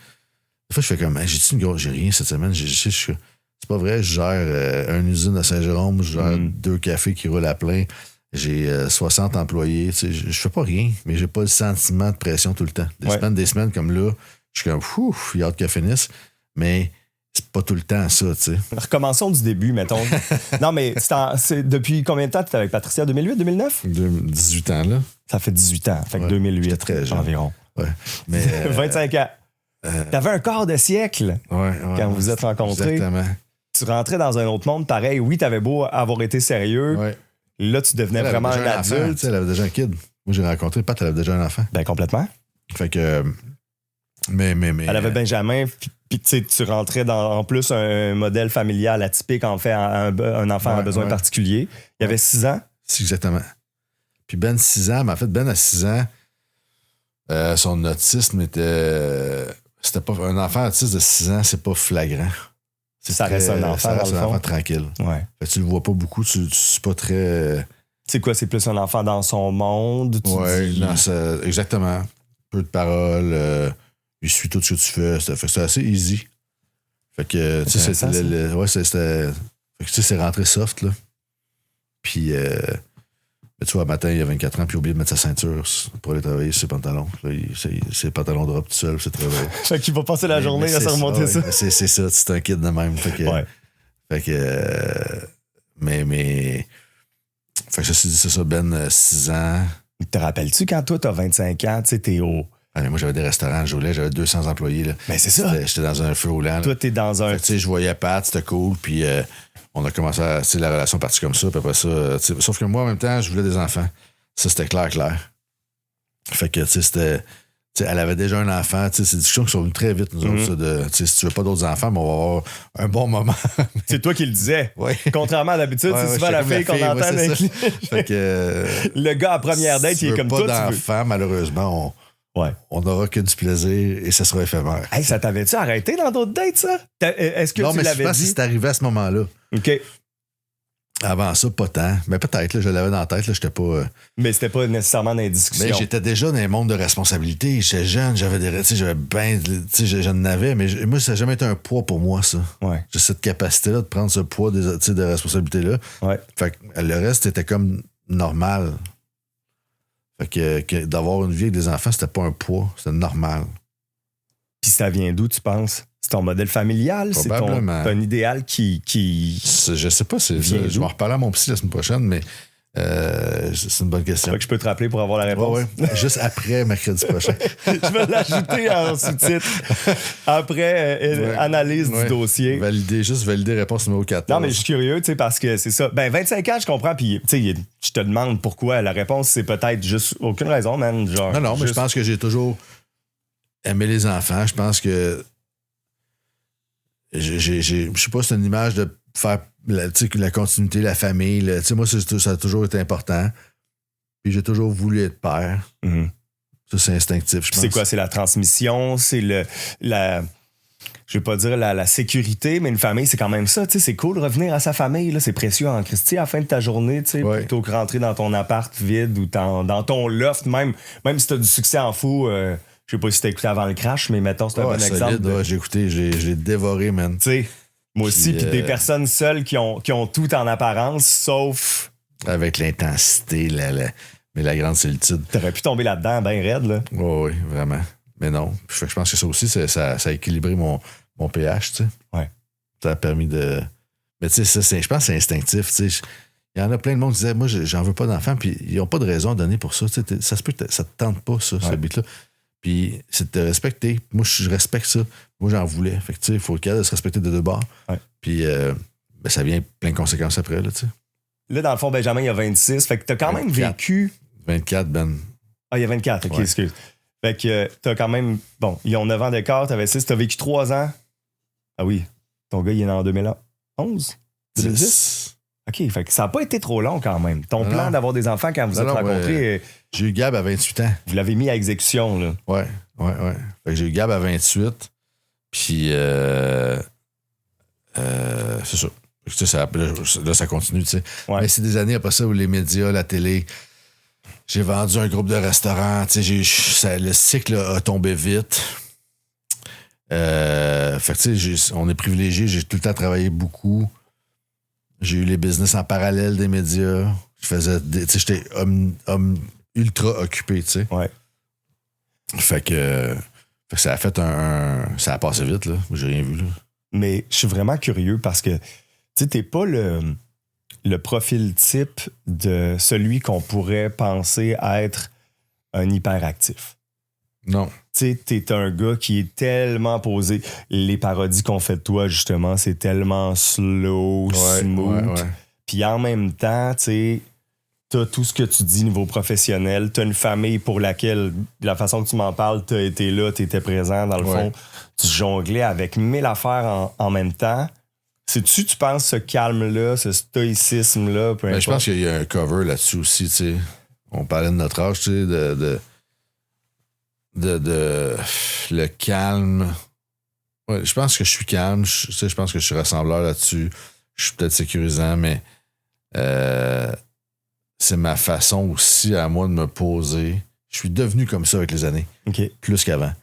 Des fois, je fais comme j'ai-tu une grosse. J'ai rien cette semaine. C'est pas vrai, je gère une usine à Saint-Jérôme, je gère 2 cafés qui roulent à plein. J'ai 60 employés. Tu sais, je fais pas rien, mais j'ai pas le sentiment de pression tout le temps. Des semaines comme là, je suis comme il y a hâte qu'elle finisse. Mais c'est pas tout le temps ça, tu sais. Recommençons du début, mettons. Non, mais c'est depuis combien de temps tu étais avec Patricia? 2008, 2009? 18 ans, là. Ça fait 18 ans. Fait que 2008, j'étais très jeune. Environ. Ouais. Mais, 25 ans. T'avais un quart de siècle quand vous vous êtes rencontrés. Exactement. Tu rentrais dans un autre monde pareil. Oui, t'avais beau avoir été sérieux. Ouais. Là, tu devenais vraiment un adulte. Elle avait déjà un kid. Moi, j'ai rencontré Pat, elle avait déjà un enfant. Ben, complètement. Fait que. Mais. Elle avait Benjamin, puis tu rentrais dans en plus un modèle familial atypique, en fait, un enfant à besoin particulier. Il y avait 6 ans. C'est exactement. Puis Ben, 6 ans, mais en fait, Ben, à 6 ans, son autisme était. C'était pas. Un enfant autiste de 6 ans, c'est pas flagrant. Ça reste un enfant. Ça reste un enfant tranquille. Ouais. Fait que tu le vois pas beaucoup, c'est pas très. C'est quoi, c'est plus un enfant dans son monde? Oui, exactement. Peu de paroles, il suit tout ce que tu fais. C'est assez easy. Fait que, tu sais, c'était. Fait que, tu sais, c'est rentré soft, là. Puis, tu vois, le matin, il a 24 ans, puis il a oublié de mettre sa ceinture pour aller travailler sur ses pantalons. Là, ses pantalons drop tout seul, c'est très vrai. Fait qu'il va passer la journée à se remonter ça. C'est ça, c'est un kid de même. Fait que. Fait que. Mais. Fait que c'est ça, Ben, 6 ans. Te rappelles-tu quand toi, t'as 25 ans, tu sais, t'es au. Allez, moi, j'avais des restaurants, j'avais 200 employés. Là. Ben, c'est ça. J'étais dans un feu roulant. Toi, t'es dans un. Tu sais, je voyais Pat, c'était cool, puis on a commencé à. Tu sais, la relation partie comme ça, puis après ça. Sauf que moi, en même temps, je voulais des enfants. Ça, c'était clair. Fait que, tu sais, c'était. Tu sais, elle avait déjà un enfant. Tu sais, c'est des discussions qui sont venues très vite, nous autres, ça, de. Tu sais, si tu veux pas d'autres enfants, mais on va avoir un bon moment. C'est toi qui le disais. Oui. Contrairement à d'habitude, c'est souvent la fille qu'on entend. Fait que. Le gars à première date, il est comme toi. Si tu veux pas d'enfants, malheureusement, on n'aura que du plaisir et ça sera éphémère. Hey, ça t'avait-tu arrêté dans d'autres dates, ça? Est-ce que tu l'avais dit? Non, mais je c'est arrivé à ce moment-là. OK. Avant ça, pas tant. Mais peut-être, là, je l'avais dans la tête, là, j'étais pas... Mais c'était pas nécessairement dans les discussions. Mais j'étais déjà dans un monde de responsabilité. J'étais jeune, j'avais bien... Je n'avais, mais moi, ça n'a jamais été un poids pour moi, ça. Ouais. J'ai cette capacité-là de prendre ce poids de responsabilité-là. Ouais. Fait que le reste, était comme normal. Fait que d'avoir une vie avec des enfants, c'était pas un poids, c'était normal. Puis ça vient d'où, tu penses? C'est ton modèle familial? Probablement. C'est un idéal qui... Je sais pas, je vais en reparler à mon psy la semaine prochaine, mais c'est une bonne question. Fait que je peux te rappeler pour avoir la réponse. Ouais. Juste après mercredi prochain. Je vais l'ajouter en sous-titre. Après analyse du dossier. Valider réponse numéro 14. Non, mais je suis curieux, tu sais, parce que c'est ça. Ben, 25 ans, je comprends, puis, tu sais, je te demande pourquoi. La réponse, c'est peut-être juste aucune raison, man. Genre, non, mais je pense que j'ai toujours aimé les enfants. Je pense que je sais pas, c'est une image de faire la continuité, la famille. Moi, ça a toujours été important. Puis j'ai toujours voulu être père. Mm-hmm. Ça, c'est instinctif, je pense. C'est quoi? C'est la transmission? C'est je vais pas dire la sécurité, mais une famille, c'est quand même ça. C'est cool de revenir à sa famille. Là, c'est précieux en Christie à la fin de ta journée, plutôt que rentrer dans ton appart vide ou dans ton loft, même si t'as du succès en fou. Je sais pas si t'as écouté avant le crash, mais mettons, c'est un bon exemple. J'ai écouté, j'ai dévoré, man. T'sais, moi aussi, puis des personnes seules qui ont tout en apparence, sauf... Avec l'intensité, mais la grande solitude. T'aurais pu tomber là-dedans, ben raide, là. Oui, vraiment. Mais non. Je pense que ça aussi, ça a équilibré mon pH, tu sais. Ouais. Ça a permis de... Mais tu sais, je pense que c'est instinctif, tu sais. Il y en a plein de monde qui disaient, moi, j'en veux pas d'enfant, puis ils n'ont pas de raison à donner pour ça. Ça se peut que ça te tente pas, ça, ce but-là. Puis c'est de te respecter. Moi, je respecte ça. Moi, j'en voulais. Fait que, tu sais, il faut le se respecter de deux bords. Ouais. Puis ça vient plein de conséquences après, là, tu sais. Là, dans le fond, Benjamin, il y a 26. Fait que t'as quand même vécu... 24, Ben. Ah, il y a 24. OK, excuse. Fait que t'as quand même... Bon, ils ont 9 ans d'écart. T'avais 6. T'as vécu 3 ans. Ah oui. Ton gars, il est né en 2011? 2010? OK, fait que ça n'a pas été trop long quand même. Ton plan d'avoir des enfants quand vous êtes rencontrés... J'ai eu Gab à 28 ans. Vous l'avez mis à exécution, là. Ouais. Fait que j'ai eu Gab à 28. Puis c'est ça. Tu sais, là, ça continue, tu sais. Ouais. Mais c'est des années après ça où les médias, la télé, j'ai vendu un groupe de restaurants, tu sais, le cycle a tombé vite. Fait que, tu sais, on est privilégié, j'ai tout le temps travaillé beaucoup. J'ai eu les business en parallèle des médias. Tu sais, j'étais homme ultra occupé, tu sais. Ouais. Fait que ça a fait ça a passé vite, là. J'ai rien vu, là. Mais je suis vraiment curieux parce que, tu sais, t'es pas le profil type de celui qu'on pourrait penser être un hyperactif. Non. Tu sais, t'es un gars qui est tellement posé. Les parodies qu'on fait de toi, justement, c'est tellement slow, smooth. Ouais. Puis en même temps, tu sais, t'as tout ce que tu dis niveau professionnel. T'as une famille pour laquelle, de la façon que tu m'en parles, t'as été là, t'étais présent. Dans le fond, tu jonglais avec 1000 affaires en même temps. Tu penses, ce calme-là, ce stoïcisme-là, peu importe. Je pense qu'il y a un cover là-dessus aussi, tu sais. On parlait de notre âge, tu sais, de le calme. Ouais, je pense que je suis calme. Je pense que je suis rassembleur là-dessus. Je suis peut-être sécurisant, mais c'est ma façon aussi à moi de me poser. Je suis devenu comme ça avec les années. Okay. Plus qu'avant.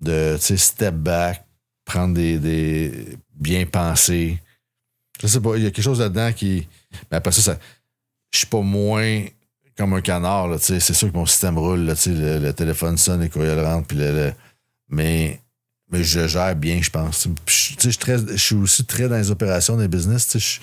De, tu sais, step back, prendre des bien penser. Je sais pas, il y a quelque chose là-dedans qui... Mais après ça je suis pas moins comme un canard, là, tu sais. C'est sûr que mon système roule, là, tu sais, le téléphone sonne, les courriels rentrent, puis mais je gère bien, je pense. Tu sais, je suis aussi très dans les opérations des business, tu sais.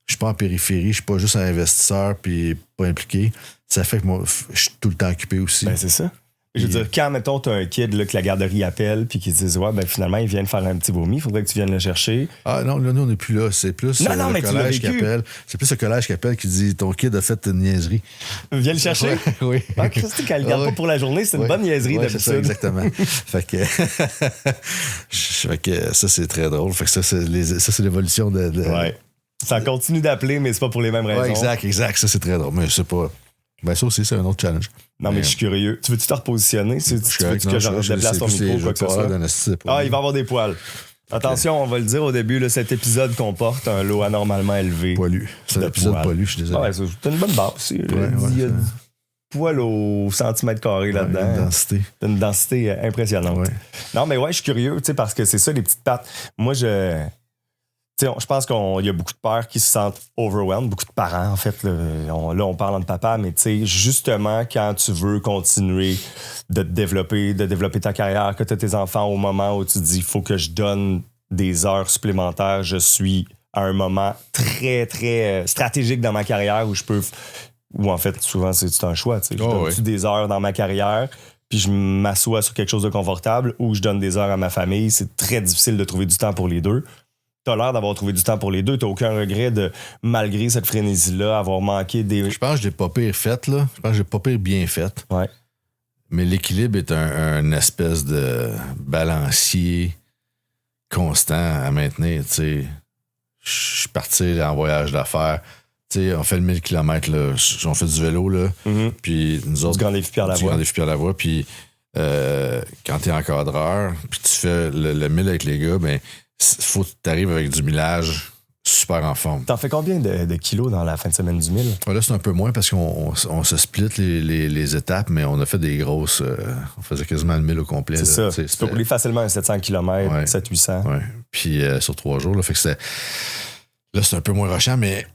Je suis pas en périphérie, je suis pas juste un investisseur puis pas impliqué. Ça fait que moi, je suis tout le temps occupé aussi. Ben, c'est ça. Je veux dire, quand, mettons, t'as un kid là, que la garderie appelle puis qu'ils disent, ouais, ben finalement, il vient de faire un petit vomi, il faudrait que tu viennes le chercher. Ah non, là, nous, on n'est plus là. C'est plus le collège qui appelle. C'est plus le collège qui appelle qui dit, ton kid a fait une niaiserie. Viens le chercher? Oui. Ah, Christy, quand il ne garde pas pour la journée, c'est une bonne niaiserie d'habitude. C'est ça, exactement. Fait que ça, c'est très drôle. Fait que ça, c'est l'évolution de... Ouais. Ça continue d'appeler, mais c'est pas pour les mêmes raisons. Ouais, exact. Ça, c'est très drôle. Mais c'est pas... Ben ça aussi, c'est un autre challenge. Non, mais je suis curieux. Tu veux-tu te repositionner? Tu veux que je déplace ton micro ou quoi que ce soit? Ah, il va avoir des poils. Attention, on va le dire au début, là, cet épisode comporte un lot anormalement élevé. Poilu. C'est un épisode poilu, je suis désolé. Ouais, c'est une bonne barre aussi. Il y a du poil au centimètre carré là-dedans. Une densité. Une densité impressionnante. Ouais. Non, mais ouais, je suis curieux, parce que c'est ça, les petites pattes. Moi, je pense qu'il y a beaucoup de pères qui se sentent overwhelmed, beaucoup de parents, en fait. Là, on parle en papa, mais justement, quand tu veux continuer de te développer, de développer ta carrière, que tu as tes enfants au moment où tu dis, il faut que je donne des heures supplémentaires, je suis à un moment très, très stratégique dans ma carrière où en fait, souvent, c'est un choix. Je donne des heures dans ma carrière, puis je m'assois sur quelque chose de confortable, ou je donne des heures à ma famille. C'est très difficile de trouver du temps pour les deux. T'as l'air d'avoir trouvé du temps pour les deux. T'as aucun regret de, malgré cette frénésie-là, avoir manqué des... Je pense que je l'ai pas pire fait, là. Je pense que je l'ai pas pire bien fait. Ouais. Mais l'équilibre est un espèce de balancier constant à maintenir, tu sais. Je suis parti en voyage d'affaires. Tu sais, on fait le 1000 km, là. On fait du vélo, là. Mm-hmm. Puis nous autres... Du Grand Défi Pierre-Lavoie. Puis quand t'es encadreur, puis tu fais le 1000 avec les gars, ben... faut que tu arrives avec du millage super en forme. T'en fais combien de kilos dans la fin de semaine du 1000? Là, c'est un peu moins parce qu'on se split les étapes, mais on a fait des grosses... on faisait quasiment le 1000 au complet. C'est là, ça. Tu peux rouler facilement un 700 km, 700-800. Ouais. Puis sur 3 jours. Là, fait que là, c'est un peu moins rushant, mais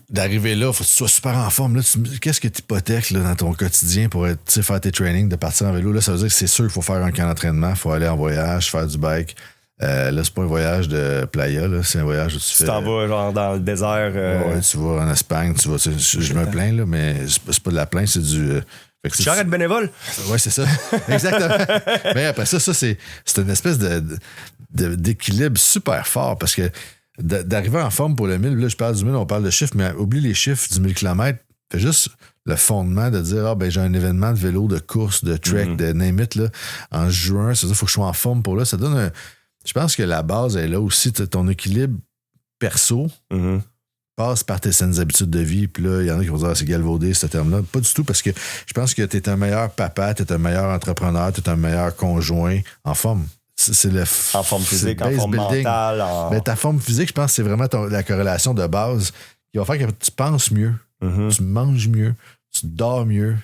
d'arriver là, il faut que tu sois super en forme. Là, qu'est-ce que tu hypothèques là, dans ton quotidien pour faire tes trainings, de partir en vélo? Là, ça veut dire que c'est sûr qu'il faut faire un camp d'entraînement, il faut aller en voyage, faire du bike. Là, c'est pas un voyage de playa, là, c'est un voyage où tu t'en vas genre dans le désert. Ouais, tu vas en Espagne, tu vas. Je me plains, là, mais c'est pas de la plainte, c'est du. Tu arrêtes bénévole? Ouais, c'est ça. Exactement. Mais après ça, c'est une espèce d'équilibre super fort parce que d'arriver en forme pour le 1000, là, je parle du 1000, on parle de chiffres, mais oublie les chiffres du 1000 km. Fais juste le fondement de dire, j'ai un événement de vélo, de course, de trek, de name it, là, en juin, c'est-à-dire qu'il faut que je sois en forme pour là. Ça donne je pense que la base est là aussi, ton équilibre perso passe par tes saines habitudes de vie. Puis là, il y en a qui vont dire, c'est galvaudé, ce terme-là. Pas du tout, parce que je pense que tu es un meilleur papa, tu es un meilleur entrepreneur, tu es un meilleur conjoint en forme. c'est le... En forme physique, en forme building. mentale. Mais ta forme physique, je pense que c'est vraiment la corrélation de base qui va faire que tu penses mieux, tu manges mieux, tu dors mieux,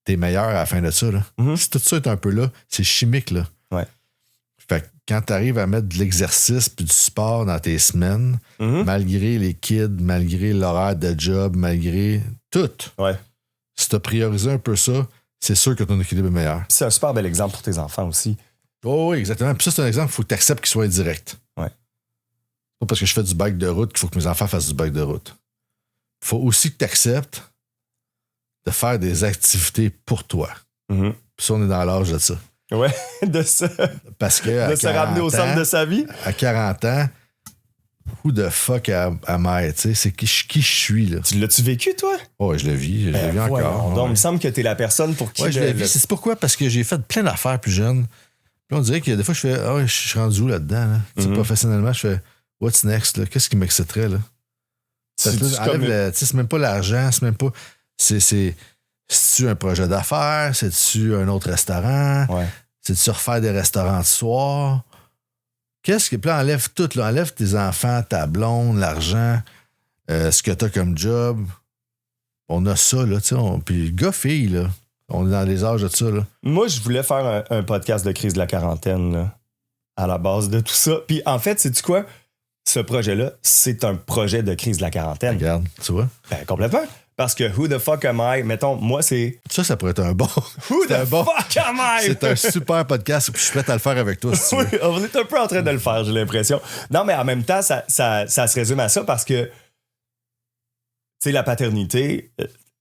t'es meilleur à la fin de ça. Là. Si tout ça est un peu là, c'est chimique. Là. Ouais. Fait que quand tu arrives à mettre de l'exercice puis du sport dans tes semaines, malgré les kids, malgré l'horaire de job, malgré tout, si tu as priorisé un peu ça, c'est sûr que ton équilibre est meilleur. C'est un super bel exemple pour tes enfants aussi. Oh, oui, exactement. Puis ça, c'est un exemple, il faut que tu acceptes qu'il soit direct. Ouais. Pas parce que je fais du bike de route qu'il faut que mes enfants fassent du bike de route. Il faut aussi que tu acceptes de faire des activités pour toi. Puis ça, on est dans l'âge de ça. Ouais, de ça. Parce que de se ramener au centre de sa vie. À 40 ans, who the fuck am I? C'est qui je suis, là. Tu l'as-tu vécu, toi? Oh, je le vis. Je le vis encore. Donc, il me semble que t'es la personne pour qui... Ouais, je le vis. C'est pourquoi? Parce que j'ai fait plein d'affaires plus jeunes. Puis on dirait que des fois, je fais, je suis rendu où là-dedans? Là? Professionnellement, je fais, what's next? Là? Qu'est-ce qui m'exciterait? Là? C'est même pas l'argent, c'est même pas... C'est-tu un projet d'affaires? C'est-tu un autre restaurant? C'est-tu refaire des restaurants de soir? Qu'est-ce que... Puis là, enlève tout. Là. Enlève tes enfants, ta blonde, l'argent, ce que t'as comme job. On a ça, là, tu sais. Puis gars-fille, là. On est dans les âges de ça, là. Moi, je voulais faire un podcast de crise de la quarantaine, là, à la base de tout ça. Puis en fait, sais-tu quoi? Ce projet-là, c'est un projet de crise de la quarantaine. Regarde, tu vois? Ben, complètement. Parce que who the fuck am I? Mettons, moi, c'est... Ça pourrait être un bon... Who the fuck am I? C'est un super podcast. Je suis prêt à le faire avec toi, si tu veux. Oui, on est un peu en train de le faire, j'ai l'impression. Non, mais en même temps, ça se résume à ça parce que, tu sais, la paternité,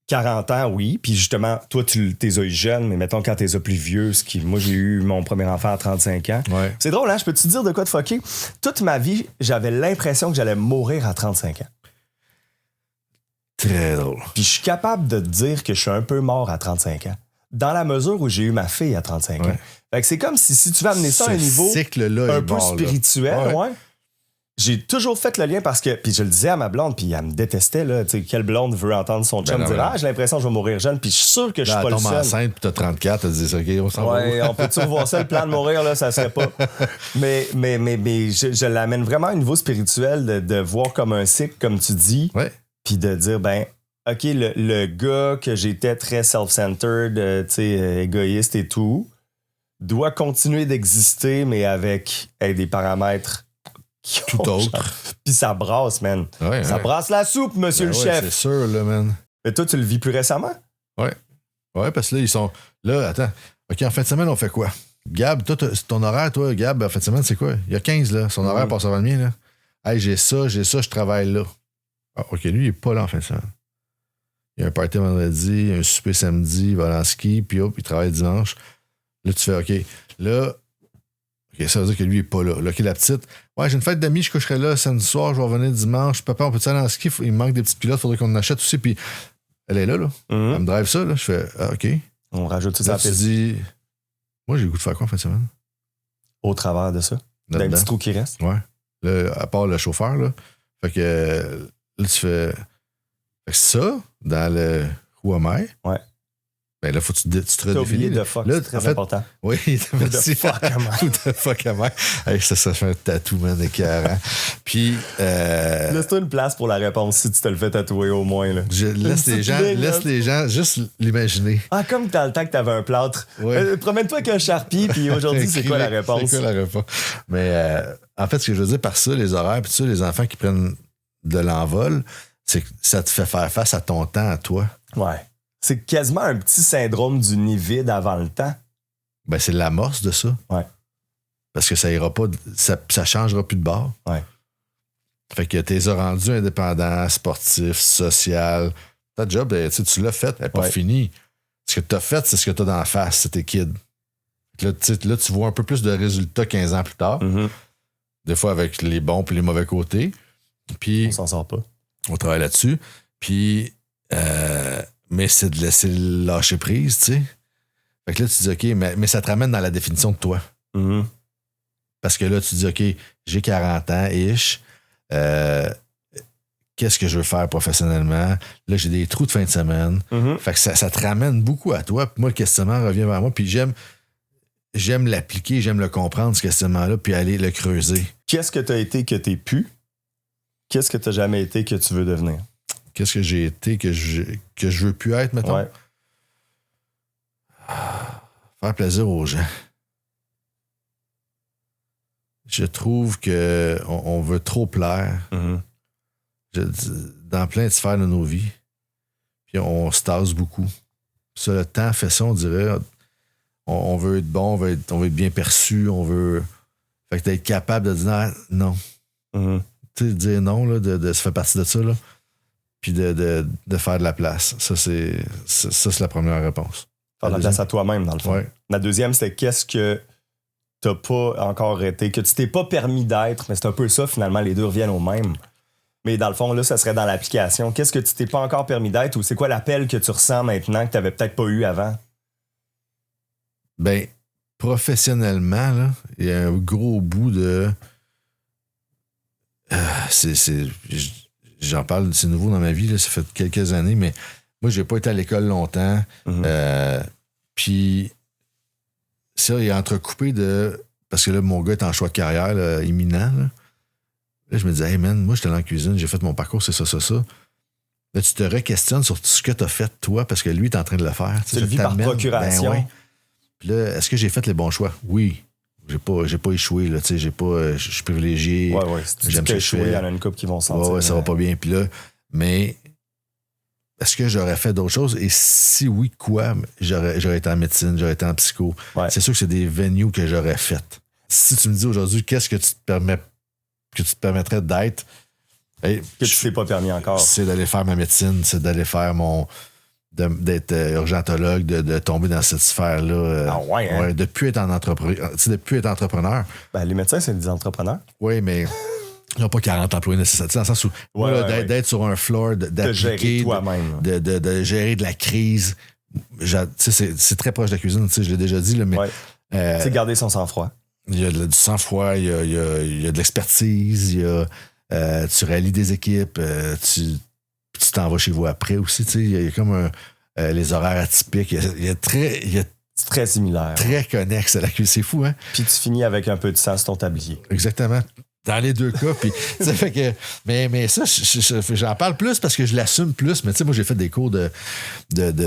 40 ans, oui. Puis justement, toi, tu t'es eu jeune, mais mettons quand t'es plus vieux, moi, j'ai eu mon premier enfant à 35 ans. Ouais. C'est drôle, hein? Je peux te dire de quoi te fucker? Toute ma vie, j'avais l'impression que j'allais mourir à 35 ans. Très drôle. Puis je suis capable de te dire que je suis un peu mort à 35 ans. Dans la mesure où j'ai eu ma fille à 35 ans. Fait que c'est comme si tu veux amener ça à un niveau un peu spirituel, j'ai toujours fait le lien parce que, puis je le disais à ma blonde, puis elle me détestait, là, tu sais, quelle blonde veut entendre son chum dire « j'ai l'impression que je vais mourir jeune », puis je suis sûr que je suis pas le seul. Elle tombe enceinte, puis t'as 34, t'as dit « OK, on s'en va. » Ouais, on peut-tu revoir ça, le plan de mourir, là, ça serait pas. Mais je l'amène vraiment à un niveau spirituel de voir comme un cycle, comme tu dis. Ouais. Puis de dire, ben, OK, le gars que j'étais très self-centered, tu sais, égoïste et tout, doit continuer d'exister, mais avec des paramètres qui tout autre. Puis ça brasse, man. Ouais, ça brasse la soupe, monsieur le chef. C'est sûr, là, man. Mais toi, tu le vis plus récemment? Ouais. Ouais, parce que là, ils sont... Là, attends. OK, en fin de semaine, on fait quoi? Gab, toi, ton horaire, toi, Gab, en fin de semaine, c'est quoi? Il y a 15, là. Son horaire passe avant le mien, là. Hey, j'ai ça, je travaille là. Ah, OK, lui, il est pas là en fin de semaine. Il y a un party vendredi, un souper samedi, il va aller en ski, puis hop, il travaille dimanche. Là, tu fais OK. Là, OK, ça veut dire que lui, il est pas là. Là, OK, la petite, ouais, j'ai une fête d'amis, je coucherai là samedi soir, je vais revenir dimanche. Papa, on peut-tu aller en ski? Il me manque des petites pilotes, il faudrait qu'on en achète aussi. Puis elle est là, là. Elle me drive ça, là. Je fais, ah, OK. On rajoute tout là, ça. Tu dis, moi, j'ai le goût de faire quoi en fin de semaine? Au travers de ça? D'un petit trou qui reste? Ouais. Là, à part le chauffeur, là. Fait que là, tu fais. Fait que ça, dans le Who am I? Ouais. Ben là, faut que tu te redéfinis. Oublié de fuck, c'est très important. Oui, merci. Who the fuck am I? Who the fuck am I? Hey, ça fait un tatou, man, écœurant. Puis. Laisse-toi une place pour la réponse si tu te le fais tatouer au moins. Là. Laisse les gens juste l'imaginer. Ah, comme dans le temps que t'avais un plâtre. Ouais. Promène-toi qu'un Sharpie, puis aujourd'hui, c'est quoi la réponse? C'est quoi la réponse? Mais en fait, ce que je veux dire par ça, les horaires, puis ça, les enfants qui prennent de l'envol, c'est que ça te fait faire face à ton temps, à toi. Ouais. C'est quasiment un petit syndrome du nid vide avant le temps. Ben, c'est l'amorce de ça. Ouais. Parce que ça ira pas, ça changera plus de bord. Ouais. Fait que t'es rendu indépendant, sportif, social. Ta job, tu l'as fait, elle n'est pas finie. Ce que t'as fait, c'est ce que t'as dans la face, c'est tes kids. Là, tu vois un peu plus de résultats 15 ans plus tard. Mm-hmm. Des fois avec les bons puis les mauvais côtés. Puis on s'en sort pas. On travaille là-dessus. Puis, mais c'est de laisser lâcher prise, tu sais. Fait que là, tu dis, OK, mais ça te ramène dans la définition de toi. Mm-hmm. Parce que là, tu dis, OK, j'ai 40 ans-ish. Qu'est-ce que je veux faire professionnellement? Là, j'ai des trous de fin de semaine. Mm-hmm. Fait que ça te ramène beaucoup à toi. Puis moi, le questionnement revient vers moi. Puis j'aime l'appliquer, j'aime le comprendre, ce questionnement-là, puis aller le creuser. Qu'est-ce que tu as été que tu n'es plus? Qu'est-ce que tu n'as jamais été que tu veux devenir? Qu'est-ce que j'ai été que je veux plus être, mettons? Ouais. Faire plaisir aux gens. Je trouve qu'on veut trop plaire dans plein de sphères de nos vies. Puis on se tasse beaucoup. Ça, le temps fait ça, on dirait. On veut être bon, on veut être bien perçu, on veut. Fait que d'être capable de dire non. Tu sais, dire non, là, de se faire partie de ça, là. Puis de faire de la place. Ça, c'est la première réponse. Faire de la place à toi-même, dans le fond. Ouais. La deuxième, c'est qu'est-ce que t'as pas encore été, que tu t'es pas permis d'être, mais c'est un peu ça, finalement, les deux reviennent au même. Mais dans le fond, là, ça serait dans l'application. Qu'est-ce que tu t'es pas encore permis d'être ou c'est quoi l'appel que tu ressens maintenant que tu n'avais peut-être pas eu avant? Ben, professionnellement, là, il y a un gros bout de... J'en parle, c'est nouveau dans ma vie, là, ça fait quelques années, mais moi, j'ai pas été à l'école longtemps. Puis, ça, il est entrecoupé de... Parce que là, mon gars est en choix de carrière là, imminent, là. Là, je me disais, hey man, moi, j'étais dans la cuisine, j'ai fait mon parcours, c'est ça. Là, tu te re-questionnes sur ce que tu as fait, toi, parce que lui, est en train de le faire. Tu le vis par procuration. Ben, ouais. Puis là, est-ce que j'ai fait les bons choix? Oui. J'ai pas échoué, là, tu sais, je suis privilégié. Ouais. Si tu dis que échoué, il y en a une couple qui vont sentir. Ouais, ça va pas bien. Puis là, mais est-ce que j'aurais fait d'autres choses? Et si oui, quoi? J'aurais été en médecine, j'aurais été en psycho. Ouais. C'est sûr que c'est des venues que j'aurais faites. Si tu me dis aujourd'hui, qu'est-ce que tu te permettrais d'être? Hey, que tu t'es pas permis encore. C'est d'aller faire ma médecine, c'est d'aller faire d'être urgentologue, de tomber dans cette sphère-là. Hein? De plus être entrepreneur. Ben, les médecins, c'est des entrepreneurs. Oui, mais ils n'ont pas 40 employés nécessaires. Dans le sens où d'être sur un floor, d'appliquer, de gérer de la crise. C'est très proche de la cuisine, je l'ai déjà dit. Là, mais, c'est garder son sang-froid. Il y a du sang-froid, il y a de l'expertise, tu rallies des équipes, tu t'en vas chez vous après aussi. Il y a comme les horaires atypiques. C'est très similaire. Très connexe à la cuisine. C'est fou, hein? Puis tu finis avec un peu de sang sur ton tablier. Exactement. Dans les deux cas. Puis, ça fait que, mais ça, j'en parle plus parce que je l'assume plus. Mais tu sais, moi, j'ai fait des cours de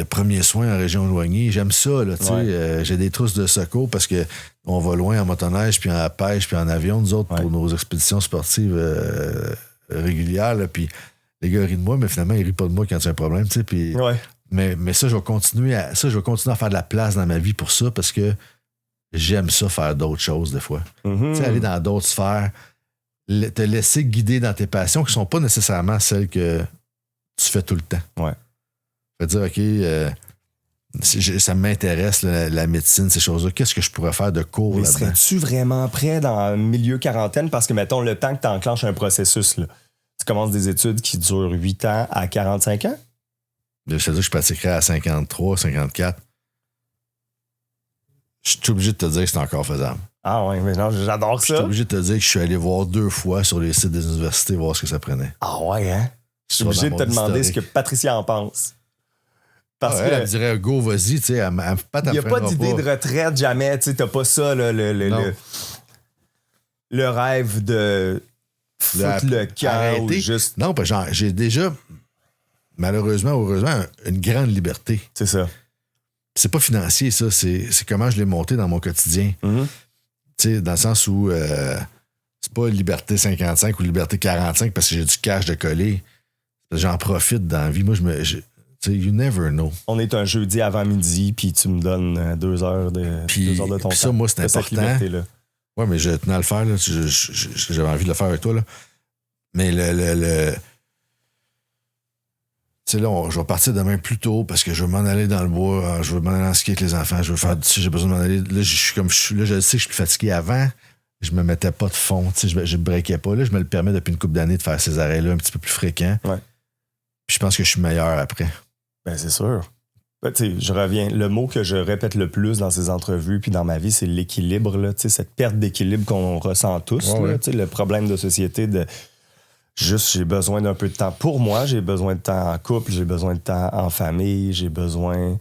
premiers soins en région éloignée. J'aime ça, là, tu sais. J'ai des trousses de secours parce que on va loin en motoneige, puis en pêche, puis en avion, nous autres, pour nos expéditions sportives régulières. Là, puis les gars rient de moi, mais finalement, ils rient pas de moi quand il y a un problème, tu sais. Puis, mais ça, je vais continuer à faire de la place dans ma vie pour ça parce que j'aime ça faire d'autres choses des fois. Tu sais, aller dans d'autres sphères, te laisser guider dans tes passions qui sont pas nécessairement celles que tu fais tout le temps. Ouais. Fait dire, OK, ça m'intéresse, la médecine, ces choses-là. Qu'est-ce que je pourrais faire de cours là-dedans? Serais-tu vraiment prêt dans le milieu quarantaine? Parce que, mettons, le temps que tu enclenches un processus, là, tu commences des études qui durent 8 ans à 45 ans? C'est-à-dire que je pratiquerais à 53, 54. Je suis obligé de te dire que c'est encore faisable. Ah ouais, mais non, j'adore ça. Je suis obligé de te dire que je suis allé voir 2 fois sur les sites des universités voir ce que ça prenait. Ah ouais, hein? Je suis obligé de te demander ce que Patricia en pense. Parce que elle me dirait go, vas-y, tu sais, elle pas il n'y a pas d'idée de retraite, jamais, tu sais, t'as pas ça, là, le rêve de foutre le camp ou juste... Non, parce que j'ai déjà, malheureusement ou heureusement, une grande liberté. C'est ça. C'est pas financier, ça, c'est comment je l'ai monté dans mon quotidien. Tu sais, dans le sens où c'est pas liberté 55 ou liberté 45 parce que j'ai du cash de coller. J'en profite dans la vie. Moi, tu sais, you never know. On est un jeudi avant midi, puis tu me donnes 2 heures de ton temps. Ça, moi, c'est important. Oui, mais je tenais à le faire. Là. J'avais envie de le faire avec toi. Là. Mais tu sais, là, je vais partir demain plus tôt parce que je veux m'en aller dans le bois. Je veux m'en aller en ski avec les enfants. Je veux faire... J'ai besoin de m'en aller. Là, je sais que je sais que je suis plus fatigué. Avant, je me mettais pas de fond. Tu sais, je ne breakais pas. Là, je me le permets depuis une couple d'années de faire ces arrêts-là un petit peu plus fréquents. Ouais. Puis je pense que je suis meilleur après. Ben, c'est sûr. Ben, je reviens. Le mot que je répète le plus dans ces entrevues puis dans ma vie, c'est l'équilibre. Là, cette perte d'équilibre qu'on ressent tous. Ouais, là, le problème de société de juste j'ai besoin d'un peu de temps pour moi, j'ai besoin de temps en couple, j'ai besoin de temps en famille, j'ai besoin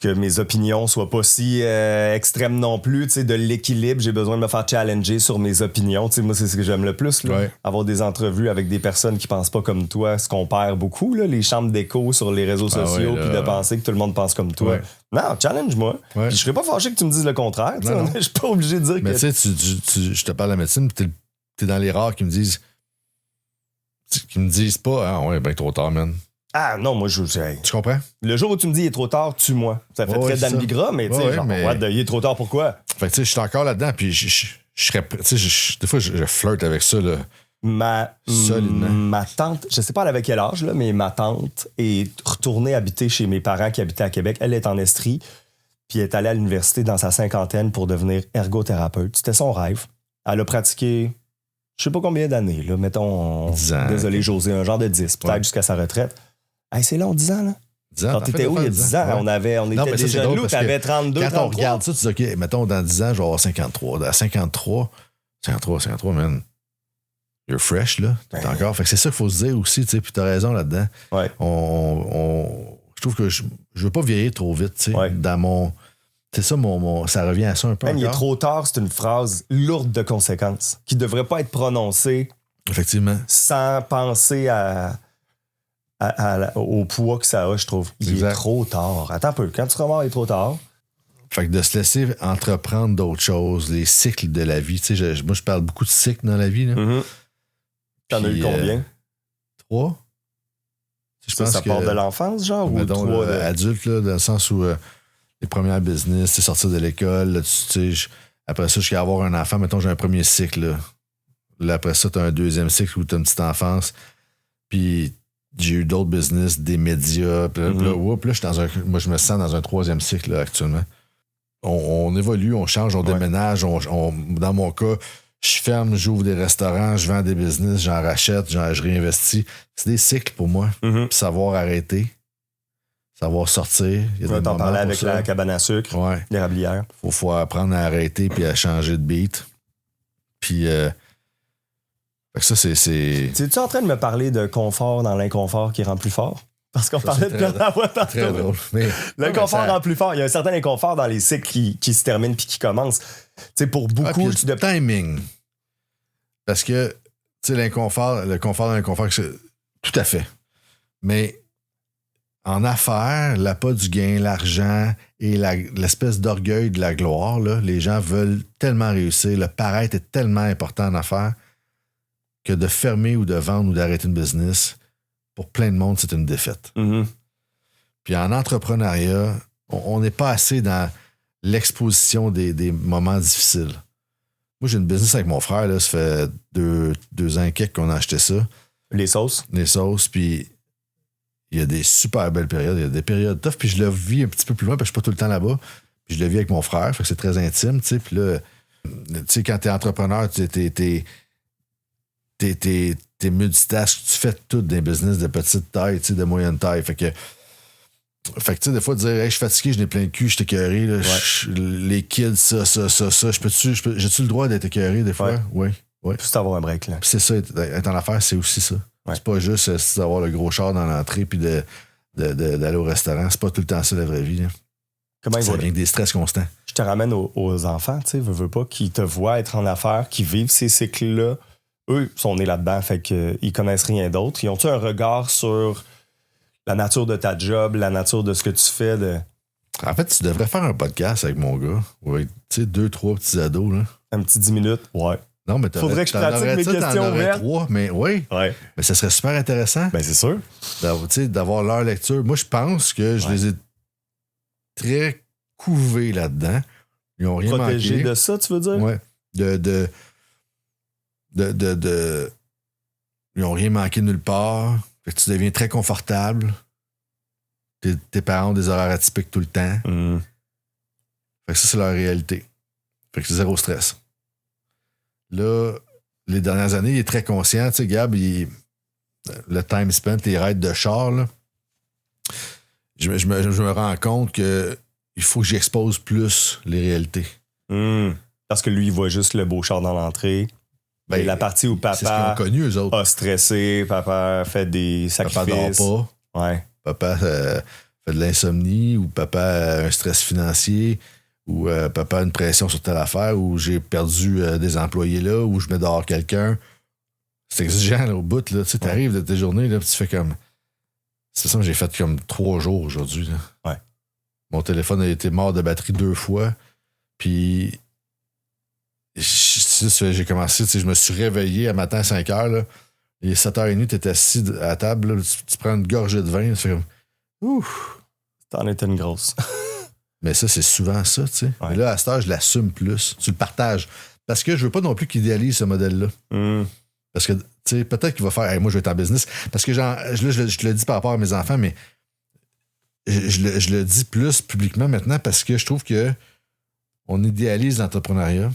que mes opinions soient pas si extrêmes non plus, tu sais, de l'équilibre. J'ai besoin de me faire challenger sur mes opinions. Tu sais, moi, c'est ce que j'aime le plus, là. Ouais. Avoir des entrevues avec des personnes qui pensent pas comme toi, ce qu'on perd beaucoup, là, les chambres d'écho sur les réseaux sociaux, puis de penser que tout le monde pense comme toi. Ouais. Non, challenge-moi. Ouais. Puis je serais pas fâché que tu me dises le contraire. Tu sais, Non. je suis pas obligé de dire Mais que... tu sais, je te parle de la médecine, puis t'es dans les rares qui me disent pas, ah ouais, ben trop tard, man. Ah non, moi, tu comprends? Le jour où tu me dis il est trop tard, tue-moi. Ça fait très Dan Bigra, mais tu sais, genre, mais... il est trop tard, pourquoi? Fait que tu sais, je suis encore là-dedans, puis je serais... Tu sais, des fois, je flirte avec ça, là. Ma tante, je sais pas elle avait quel âge, là, mais ma tante est retournée habiter chez mes parents qui habitaient à Québec. Elle est en Estrie, puis elle est allée à l'université dans sa cinquantaine pour devenir ergothérapeute. C'était son rêve. Elle a pratiqué, je sais pas combien d'années, là, mettons, 10 ans. Désolé, okay. José, un genre de 10, peut-être jusqu'à sa retraite. Hey, c'est long, 10 ans, là. 10 ans. Quand t'étais où il y a 10 ans? Ouais. On était déjà loups, t'avais 32, quand 33. on regarde ça, tu dis, OK, mettons, dans 10 ans, je vais avoir 53. À 53, man, you're fresh, là. T'es encore. Fait que c'est ça qu'il faut se dire aussi, tu sais, puis t'as raison là-dedans. Ouais. Je trouve que je veux pas vieillir trop vite, tu sais, dans mon... C'est ça, ça revient à ça un peu. Il est trop tard, c'est une phrase lourde de conséquences qui devrait pas être prononcée. Effectivement. Sans penser au poids que ça a, je trouve. Il est trop tard. Attends un peu. Quand tu seras mort, il est trop tard. Fait que de se laisser entreprendre d'autres choses, les cycles de la vie. Tu sais, moi, je parle beaucoup de cycles dans la vie. Là. Mm-hmm. T'en as eu combien? 3. Ça part de l'enfance, genre? Ou 3 adulte, là, dans le sens où les premières business, c'est sortir de l'école. Là, tu sais, après ça, jusqu'à avoir un enfant, mettons, j'ai un premier cycle. Là, après ça, t'as un deuxième cycle où t'as une petite enfance. Puis j'ai eu d'autres business, des médias. Puis là, moi, je me sens dans un troisième cycle là, actuellement. On évolue, on change, on déménage. Dans mon cas, je ferme, j'ouvre des restaurants, je vends des business, j'en rachète, je réinvestis. C'est des cycles pour moi. Puis savoir arrêter, savoir sortir. Tu vas t'en parler avec la cabane à sucre, l'érablière. Faut apprendre à arrêter puis à changer de beat. Puis... ça, c'est... Es-tu en train de me parler de confort dans l'inconfort qui rend plus fort? Parce qu'on parlait de la voix tantôt. Très drôle. Mais l'inconfort rend plus fort. Il y a un certain inconfort dans les cycles qui se terminent puis qui commencent. Tu sais, pour beaucoup... le timing. Parce que, tu sais, le confort dans l'inconfort, tout à fait. Mais en affaires, l'appât du gain, l'argent et l'espèce d'orgueil de la gloire, là, les gens veulent tellement réussir. Le paraître est tellement important en affaires que de fermer ou de vendre ou d'arrêter une business, pour plein de monde, c'est une défaite. Puis en entrepreneuriat, on n'est pas assez dans l'exposition des moments difficiles. Moi, j'ai une business avec mon frère, là, ça fait 2 ans et quelques qu'on a acheté ça. Les sauces, puis il y a des super belles périodes, il y a des périodes tough, puis je le vis un petit peu plus loin, parce que je suis pas tout le temps là-bas, puis je le vis avec mon frère, fait que c'est très intime, tu sais, puis là, tu sais, quand t'es entrepreneur, t'es multitâche, tu fais tout des business de petite taille, tu sais, de moyenne taille. Fait que tu sais, des fois, dire, hey, je suis fatigué, je n'ai plein de cul, je suis écœuré, là, les kids, ça. J'ai-tu le droit d'être écœuré des fois? Oui. Juste avoir un break, là. Puis c'est ça, être en affaires, c'est aussi ça. Ouais. C'est pas juste d'avoir le gros char dans l'entrée puis d'aller au restaurant. C'est pas tout le temps ça, la vraie vie. Là. Ça vient avec des stress constants. Je te ramène aux enfants, tu sais, veux pas, qui te voient être en affaires, qui vivent ces cycles-là. Eux sont nés là-dedans, fait qu'ils connaissent rien d'autre. Ils ont-tu un regard sur la nature de ta job, la nature de ce que tu fais? En fait, tu devrais faire un podcast avec mon gars. Oui, tu sais, 2-3 petits ados. Là. Un petit 10 minutes? Ouais. Non, mais faudrait que je pratique mes questions ouvertes. 3, mais oui. Ouais. Mais ça serait super intéressant. Ben, c'est sûr. D'avoir leur lecture. Moi, je pense que je les ai très couvés là-dedans. Ils n'ont rien protégés manqué. De ça, tu veux dire? Oui. Ils n'ont rien manqué nulle part. Fait que tu deviens très confortable. Tes parents ont des horaires atypiques tout le temps. Fait que ça, c'est leur réalité. Fait que c'est zéro stress. Là, les dernières années, il est très conscient. Tu sais, Gab, le time spent, les raids de char, là, je me rends compte que il faut que j'expose plus les réalités. Parce que lui, il voit juste le beau char dans l'entrée. Ben, la partie où papa c'est ce qu'ils ont connu, eux autres. A stressé, papa fait des sacrifices. Papa dort pas. Ouais. Papa fait de l'insomnie, ou papa a un stress financier, ou papa a une pression sur telle affaire, ou j'ai perdu des employés là, ou je mets dehors quelqu'un. C'est exigeant là, au bout. Là. Tu sais, t'arrives de tes journées, là, puis tu fais comme... C'est ça que j'ai fait comme 3 jours aujourd'hui. Là. Ouais. Mon téléphone a été mort de batterie 2 fois. Puis j'ai commencé, je me suis réveillé à matin à 5 heures. Là. Il est 7h30, tu es assis à la table, là, tu prends une gorgée de vin, tu fais comme ouf. T'en étais une grosse. Mais ça, c'est souvent ça, tu sais. Ouais. Mais là, à cette heure, je l'assume plus. Tu le partages. Parce que je veux pas non plus qu'il idéalise ce modèle-là. Parce que, tu sais, peut-être qu'il va faire, hey, moi, je vais être en business. Parce que, je le dis par rapport à mes enfants, mais je le dis plus publiquement maintenant parce que je trouve que on idéalise l'entrepreneuriat.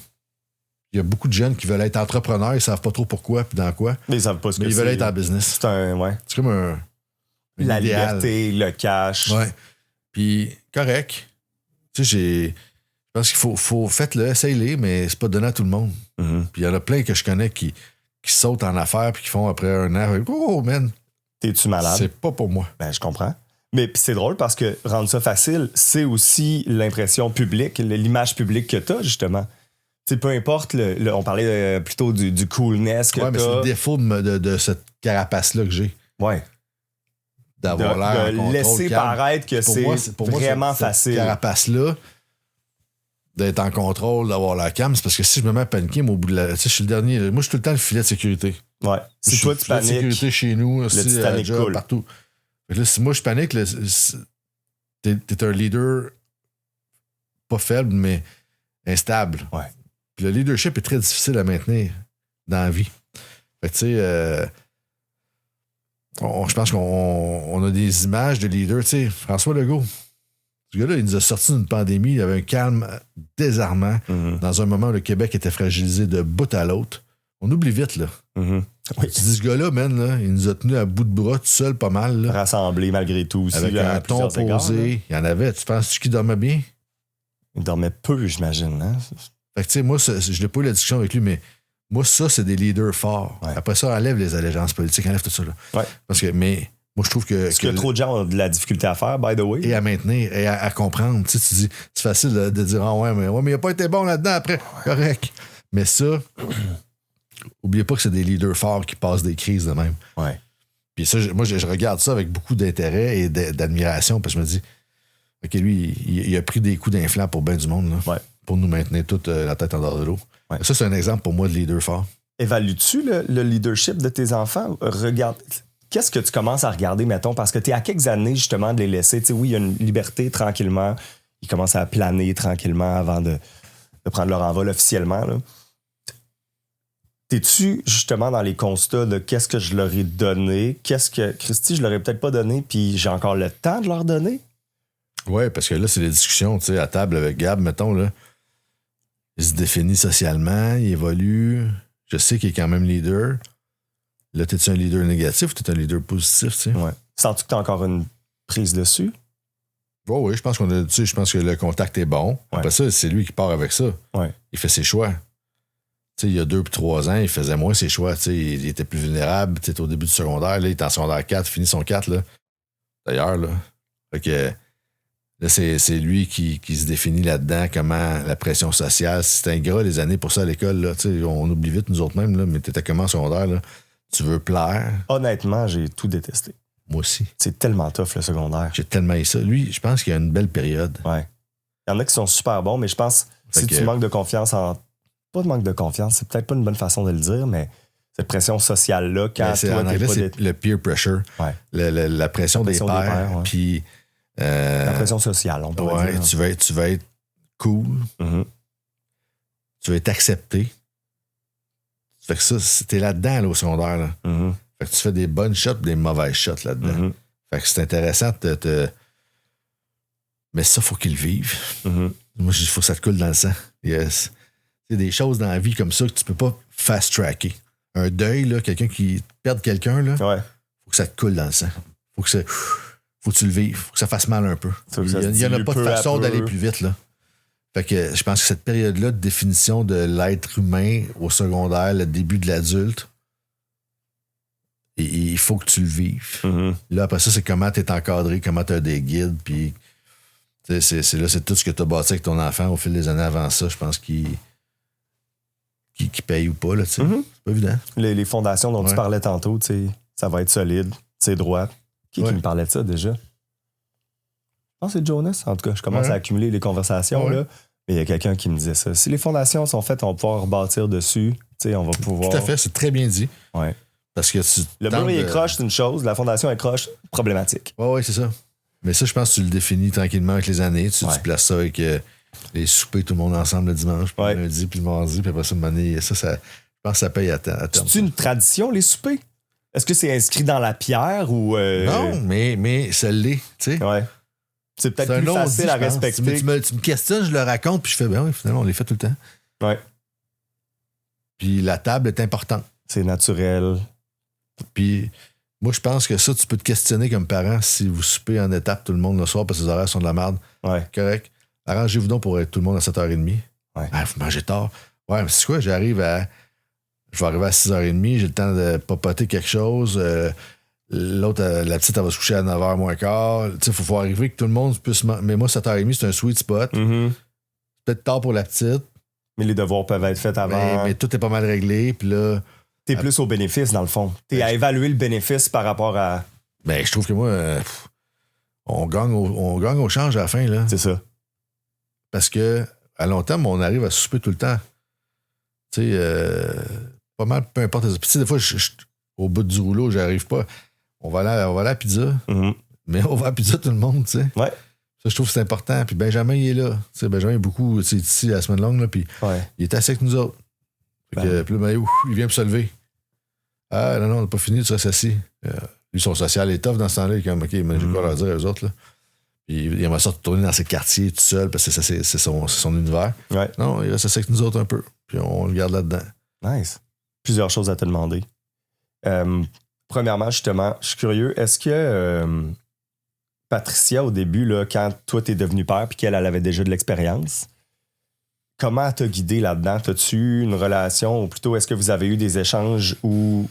Il y a beaucoup de jeunes qui veulent être entrepreneurs, ils savent pas trop pourquoi puis dans quoi. Mais ils savent pas ce que ils veulent être en business. C'est comme un la idéal. liberté, le cash. Ouais. Puis, correct. Tu sais, je pense qu'il faut faites-le, essayez-le, mais c'est pas donné à tout le monde. Puis il y en a plein que je connais qui sautent en affaires puis qui font après un an, oh man. T'es-tu malade? C'est pas pour moi. Ben, je comprends. Mais c'est drôle parce que rendre ça facile, c'est aussi l'impression publique, l'image publique que t'as, justement. T'sais, peu importe, on parlait plutôt du coolness que t'as. Ouais, mais c'est le défaut de cette carapace-là que j'ai. Ouais. D'avoir l'air en contrôle, laisser paraître que c'est vraiment facile. Cette carapace-là, d'être en contrôle, d'avoir la cam, c'est parce que si je me mets à paniquer, au bout de la... Tu sais, je suis le dernier. Moi, je suis tout le temps le filet de sécurité. Ouais. Si toi, tu paniques... Le filet de sécurité chez nous, le aussi, Titanic job, coule. partout. Là, si moi, je panique, t'es un leader pas faible, mais instable. Ouais. Puis le leadership est très difficile à maintenir dans la vie. Fait que, tu sais, je pense qu'on a des images de leaders. Tu sais, François Legault, ce gars-là, il nous a sorti d'une pandémie, il avait un calme désarmant dans un moment où le Québec était fragilisé de bout à l'autre. On oublie vite, là. Oui. Tu dis, ce gars-là, man, là, il nous a tenus à bout de bras tout seul, pas mal. Là, rassemblés malgré tout aussi. avec là, un ton posé. Il y en avait. Tu penses-tu qu'il dormait bien? Il dormait peu, j'imagine. Hein? Fait que, tu sais, moi, je n'ai pas eu la discussion avec lui, mais moi, ça, c'est des leaders forts. Ouais. Après ça, enlève les allégeances politiques, enlève tout ça. Là. Ouais. Parce que, mais moi, je trouve que. Ce que trop de gens ont de la difficulté à faire, by the way. Et à maintenir, et à comprendre. Tu sais, tu dis, c'est facile de dire, ah ouais, mais il n'a pas été bon là-dedans après. Correct. Mais ça, oubliez pas que c'est des leaders forts qui passent des crises de même. Ouais. Puis ça, moi, je regarde ça avec beaucoup d'intérêt et d'admiration parce que je me dis, OK, lui, il a pris des coups d'inflant pour bien du monde, là, Ouais. pour nous maintenir toute la tête en dehors de l'eau. Ouais. Ça, c'est un exemple pour moi de leader fort. Évalues-tu le leadership de tes enfants? Regarde. Qu'est-ce que tu commences à regarder, mettons, parce que tu es à quelques années, justement, de les laisser. Tu sais, oui, il y a une liberté tranquillement. Ils commencent à planer tranquillement avant de prendre leur envol officiellement, là. T'es-tu justement dans les constats de qu'est-ce que je leur ai donné, qu'est-ce que, Christy, je leur ai peut-être pas donné, puis j'ai encore le temps de leur donner? Oui, parce que là, c'est des discussions, tu sais, à table avec Gab, mettons, là. Il se définit socialement, il évolue. Je sais qu'il est quand même leader. Là, t'es-tu un leader négatif ou t'es un leader positif, tu sais? Ouais. Sens-tu que t'as encore une prise dessus? Oh, oui, je pense je pense que le contact est bon. Ouais. Après ça, c'est lui qui part avec ça. Ouais. Il fait ses choix. Tu sais, il y a 2 puis 3 ans, il faisait moins ses choix. Tu sais, il était plus vulnérable. Tu sais, au début du secondaire, là, il était en secondaire 4, finit son 4, là. D'ailleurs, là. Fait que là, c'est lui qui se définit là-dedans, comment la pression sociale. C'est ingrat les années pour ça à l'école, là. Tu sais, on oublie vite nous autres mêmes, là, mais t'étais comment en secondaire, là? Tu veux plaire. Honnêtement, j'ai tout détesté. Moi aussi. C'est tellement tough, le secondaire. J'ai tellement aimé ça. Lui, je pense qu'il a une belle période. Ouais. Il y en a qui sont super bons, mais je pense que si tu manques de confiance en... Pas de manque de confiance, c'est peut-être pas une bonne façon de le dire, mais cette pression sociale-là, quand toi, en anglais, c'est le peer pressure. Ouais. La pression des pairs. Ouais. Puis... la pression sociale, on pourrait dire. Tu vas être cool. Mm-hmm. Tu vas être accepté. Fait que ça, t'es là-dedans, là, au secondaire. Là. Mm-hmm. Fait que tu fais des bonnes shots et des mauvaises shots là-dedans. Mm-hmm. Fait que c'est intéressant de Mais ça, faut qu'ils le vivent. Mm-hmm. Moi, il faut que ça te coule dans le sang. Yes. C'est des choses dans la vie comme ça que tu peux pas fast-tracker. Un deuil, là, quelqu'un qui perd quelqu'un, là, Ouais. faut que ça te coule dans le sang. Faut que tu le vives. Faut que ça fasse mal un peu. Il n'y en a pas de façon d'aller plus vite, là. Fait que je pense que cette période-là de définition de l'être humain au secondaire, le début de l'adulte, il faut que tu le vives. Mm-hmm. Là, après ça, c'est comment tu es encadré, comment tu as des guides, puis c'est tout ce que tu as bâti avec ton enfant au fil des années avant ça, je pense qui paye ou pas, là, tu sais. Mm-hmm. C'est pas évident. Les fondations dont tu parlais tantôt, tu sais, ça va être solide, c'est droit. Qui me parlait de ça déjà? Je pense que c'est Jonas. En tout cas, je commence à accumuler les conversations, là. Mais il y a quelqu'un qui me disait ça. Si les fondations sont faites, on va pouvoir bâtir dessus. Tu sais, on va pouvoir... Tout à fait, c'est très bien dit. Ouais. Parce que le mur est croche, c'est une chose. La fondation est croche, problématique. Oui, c'est ça. Mais ça, je pense que tu le définis tranquillement avec les années. Tu places ça avec les soupers, tout le monde ensemble le dimanche, puis le lundi, puis le mardi, puis après ça, je pense que ça paye à terme. C'est une tradition, les soupers? Est-ce que c'est inscrit dans la pierre ou... Non, mais ça l'est, tu sais. Ouais. C'est peut-être plus facile à respecter. Tu me questionnes, je le raconte, puis je fais, ben oui, finalement, on les fait tout le temps. Ouais. Puis la table est importante. C'est naturel. Puis moi, je pense que ça, tu peux te questionner comme parent si vous soupez en étape tout le monde le soir parce que les horaires sont de la merde. Ouais. Correct. Arrangez-vous donc pour être tout le monde à 7h30. Ouais. Ah, vous mangez tard. Ouais, mais c'est quoi? Je vais arriver à 6h30, j'ai le temps de papoter quelque chose. L'autre, la petite, elle va se coucher à 9h moins quart. Tu sais, il faut arriver que tout le monde puisse mais moi, 7h30, c'est un sweet spot. Mm-hmm. C'est peut-être tard pour la petite. Mais les devoirs peuvent être faits avant. Mais tout est pas mal réglé. Puis là... T'es plus au bénéfice, dans le fond. T'es à évaluer le bénéfice par rapport à... Ben, je trouve que moi, on gagne au change à la fin, là. C'est ça. Parce que à long terme, on arrive à souper tout le temps. Tu sais, pas mal, peu importe les... Puis, des fois, au bout du rouleau, j'arrive pas. On va aller à la pizza. Mm-hmm. Mais on va à la pizza tout le monde, tu sais. Ouais. Ça, je trouve que c'est important. Puis Benjamin, il est là. Tu sais, Benjamin est beaucoup, tu sais, ici la semaine longue, là, puis il est assis avec nous autres. Puis là, il vient pour se lever. Ah, non, on n'a pas fini, tu restes assis. Lui, son social est tough dans ce temps-là. Il est comme, OK, mais j'ai quoi leur dire aux autres, là. Puis il aimerait ça retourner dans ses quartiers tout seul parce que c'est son univers. Ouais. Non, il reste assis avec nous autres un peu. Puis on le garde là-dedans. Nice. Plusieurs choses à te demander. Premièrement, justement, je suis curieux, est-ce que Patricia, au début, là, quand toi, t'es devenu père puis qu'elle avait déjà de l'expérience, comment elle t'a guidé là-dedans? T'as-tu une relation ou plutôt est-ce que vous avez eu des échanges où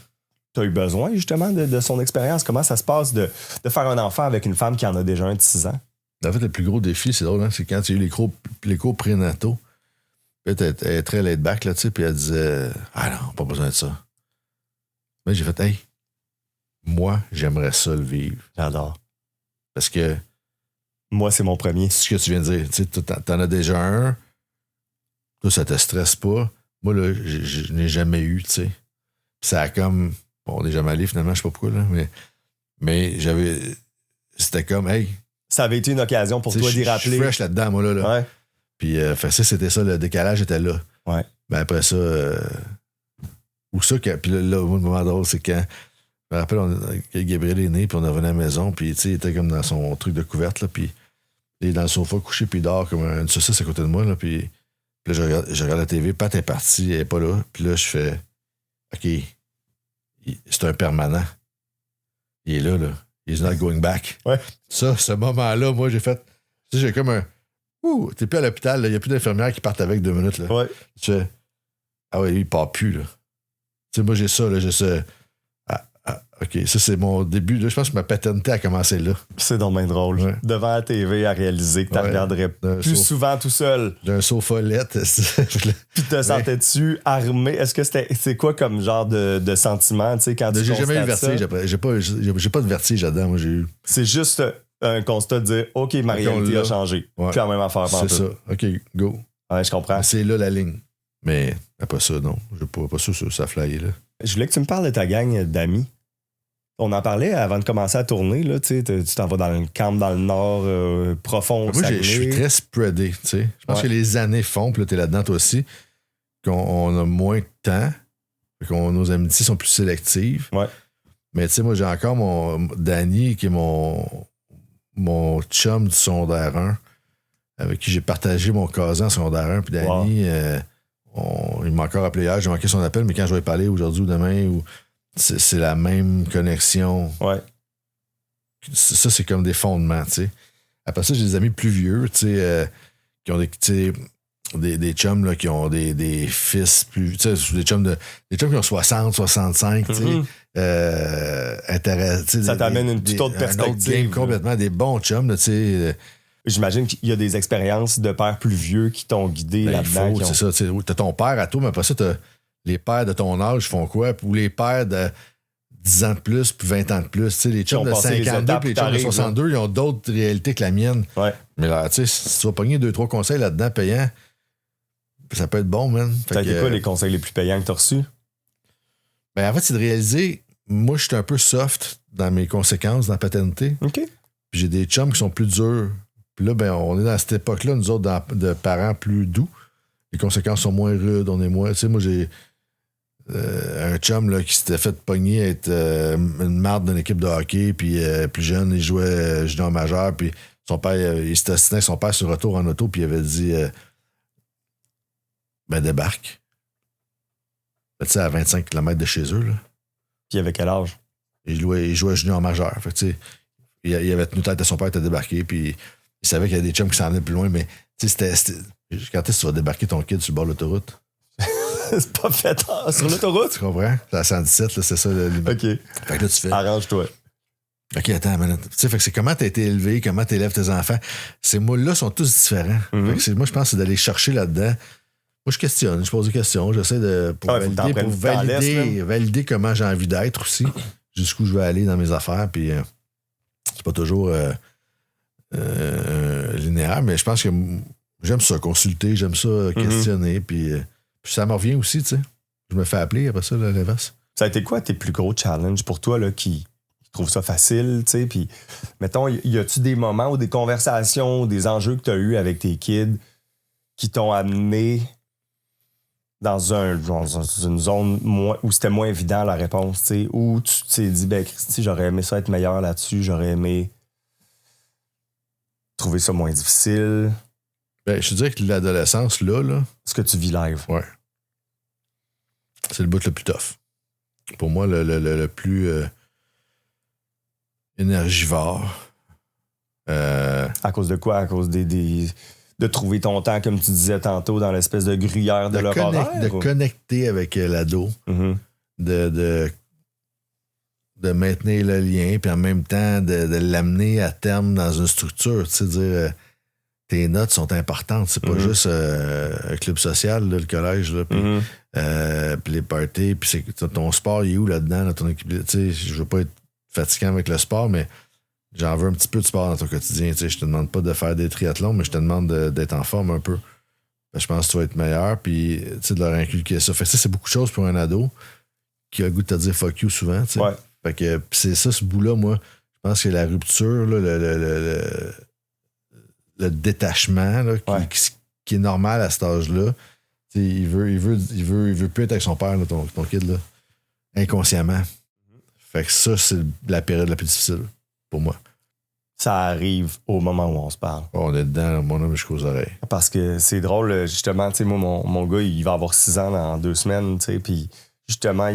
t'as eu besoin justement de son expérience? Comment ça se passe de faire un enfant avec une femme qui en a déjà un de 6 ans? En fait, le plus gros défi, c'est drôle, hein, c'est quand il y a eu les cours prénataux. Elle est très laid back, là, tu sais, puis elle disait ah non, pas besoin de ça. Mais j'ai fait hey, moi, j'aimerais ça le vivre. J'adore. Parce que moi, c'est mon premier. C'est ce que tu viens de dire. Tu sais, t'en as déjà un. Toi, ça te stresse pas. Moi, là, je n'ai jamais eu, tu sais. Ça a comme... Bon, on n'est jamais allé, finalement, je sais pas pourquoi, là, mais j'avais... C'était comme, hey... Ça avait été une occasion pour toi d'y rappeler. Je suis fresh là-dedans, moi, là. Ouais. Puis, c'était ça, le décalage était là. Ouais. Ben après ça... Ou ça, puis là, le moment drôle, c'est quand... Je me rappelle, Gabriel est né, puis on est revenu à la maison, puis, tu sais, il était comme dans son truc de couverte, là, puis il est dans le sofa couché, puis il dort comme une saucisse à côté de moi, là, puis là, je regarde la TV, Pat est partie, elle est pas là, puis là, je fais, OK, c'est un permanent. Il est là, là. He's not going back. Ouais. Ça, ce moment-là, moi, j'ai fait, tu sais, j'ai comme un, t'es plus à l'hôpital, il n'y a plus d'infirmières qui partent avec 2 minutes, là. Ouais. Tu fais, ah ouais, lui, il part plus, là. Tu sais, moi, j'ai ça, là, j'ai ça. OK, ça, c'est mon début. Là, je pense que ma paternité a commencé là. C'est donc bien drôle. Ouais. Devant la TV, à réaliser que tu regarderais plus souvent tout seul. D'un sofolette. Puis te sentais-tu armé? Est-ce que c'est quoi comme genre de sentiment, tu sais, quand tu J'ai jamais eu de vertige. J'ai pas de vertige là-dedans, moi, j'ai eu. C'est juste un constat de dire, OK, ma réalité a changé. Ouais. Puis en même affaire. C'est ça. OK, go. Ouais, je comprends. C'est là la ligne. Mais après ça, non. J'ai pas ça flyé, là. Je voulais que tu me parles de ta gang d'amis. On en parlait avant de commencer à tourner, là, tu t'en vas dans le camp dans le nord profond. Moi, je suis très spreadé, tu sais. Je pense que les années font, puis là, t'es là-dedans toi aussi, qu'on a moins de temps, nos amitiés sont plus sélectives. Ouais. Mais tu sais, moi, j'ai encore mon Danny, qui est mon chum du secondaire 1, avec qui j'ai partagé mon casin en secondaire 1. Puis Danny, il m'a encore appelé hier, j'ai manqué son appel, mais quand je vais parler aujourd'hui ou demain, c'est la même connexion. Ouais. Ça, c'est comme des fondements, tu sais. Après ça, j'ai des amis plus vieux, tu sais, qui ont des... des chums là, qui ont des fils plus. Tu sais, des chums qui ont 60, 65, tu sais. Ça t'amène une toute autre perspective. Game, complètement, des bons chums, là, tu sais. J'imagine qu'il y a des expériences de pères plus vieux qui t'ont guidé là-dedans. C'est ça, tu sais. T'as ton père à toi, mais après ça, t'as les pères de ton âge font quoi? Ou les pères de 10 ans de plus, puis 20 ans de plus. Tu sais, les chums de 52 puis les chums de 62, ils ont d'autres réalités que la mienne. Ouais. Mais là, tu sais, si tu vas pogner 2-3 conseils là-dedans payants, ça peut être bon, man. Ça a été quoi les conseils les plus payants que tu as reçus? Ben, en fait, c'est de réaliser, moi, je suis un peu soft dans mes conséquences dans la paternité. OK. Puis j'ai des chums qui sont plus durs. Puis là, ben, on est dans cette époque-là, nous autres, de parents plus doux. Les conséquences sont moins rudes, on est moins. Tu sais, moi, j'ai un chum là, qui s'était fait pogner à être une marde d'une équipe de hockey, puis plus jeune, il jouait junior majeur, puis son père, il s'était assigné avec son père sur retour en auto, puis il avait dit ben débarque. Ben, tu sais, à 25 km de chez eux. Là. Puis il avait quel âge? Il jouait junior majeur. Fait que, tu sais, il avait tenu tête à son père, il était débarqué, puis il savait qu'il y avait des chums qui s'en venaient plus loin, mais tu sais, c'était. Quand est-ce que tu vas débarquer ton kid sur le bord de l'autoroute? C'est pas fait sur l'autoroute? Tu comprends? C'est à 117, là, c'est ça le limite. OK. Fait que là, tu fais. Arrange-toi. OK, attends une minute. Tu sais, fait que c'est comment t'as été élevé, comment t'élèves tes enfants. Ces mots-là sont tous différents. Fait que moi, je pense que c'est d'aller chercher là-dedans. Moi, je questionne, je pose des questions, j'essaie de valider comment j'ai envie d'être aussi, jusqu'où je veux aller dans mes affaires. Puis c'est pas toujours linéaire, mais je pense que j'aime ça, consulter, j'aime ça, questionner. Puis ça me revient aussi, tu sais. Je me fais appeler après ça, l'inverse. Ça a été quoi tes plus gros challenges pour toi là, qui trouvent ça facile, tu sais? Puis, mettons, y a-tu des moments ou des conversations, des enjeux que tu as eus avec tes kids qui t'ont amené dans une zone où c'était moins évident la réponse, tu sais? Où tu t'es dit, ben, Christy, j'aurais aimé ça être meilleur là-dessus, j'aurais aimé trouver ça moins difficile. Ben, je te dirais que l'adolescence, là. Ce que tu vis live. Ouais. C'est le bout le plus tough. Pour moi, le plus énergivore. À cause de quoi? À cause de trouver ton temps, comme tu disais tantôt, dans l'espèce de gruyère de leur horaire? De connecter avec l'ado. Mm-hmm. De maintenir le lien, puis en même temps, de l'amener à terme dans une structure. Tu sais, dire... tes notes sont importantes. C'est pas juste un club social, là, le collège, là, puis les parties, puis ton sport, il est où là-dedans, là, ton équipe? Tu sais, je veux pas être fatigant avec le sport, mais j'en veux un petit peu de sport dans ton quotidien. Tu sais, je te demande pas de faire des triathlons, mais je te demande d'être en forme un peu. Je pense que tu vas être meilleur, puis tu sais, de leur inculquer ça. Fait que ça, c'est beaucoup de choses pour un ado qui a le goût de te dire fuck you souvent. Tu sais. Ouais. Fait que c'est ça, ce bout-là, moi, je pense que la rupture, là, le détachement là, qui est normal à cet âge-là. Il veut plus être avec son père, là, ton kid, là, inconsciemment. Fait que ça, c'est la période la plus difficile pour moi. Ça arrive au moment où on se parle. Oh, on est dedans, mon homme jusqu'aux oreilles. Parce que c'est drôle, justement, tu sais, moi, mon gars, il va avoir 6 ans dans 2 semaines, tu sais, puis justement,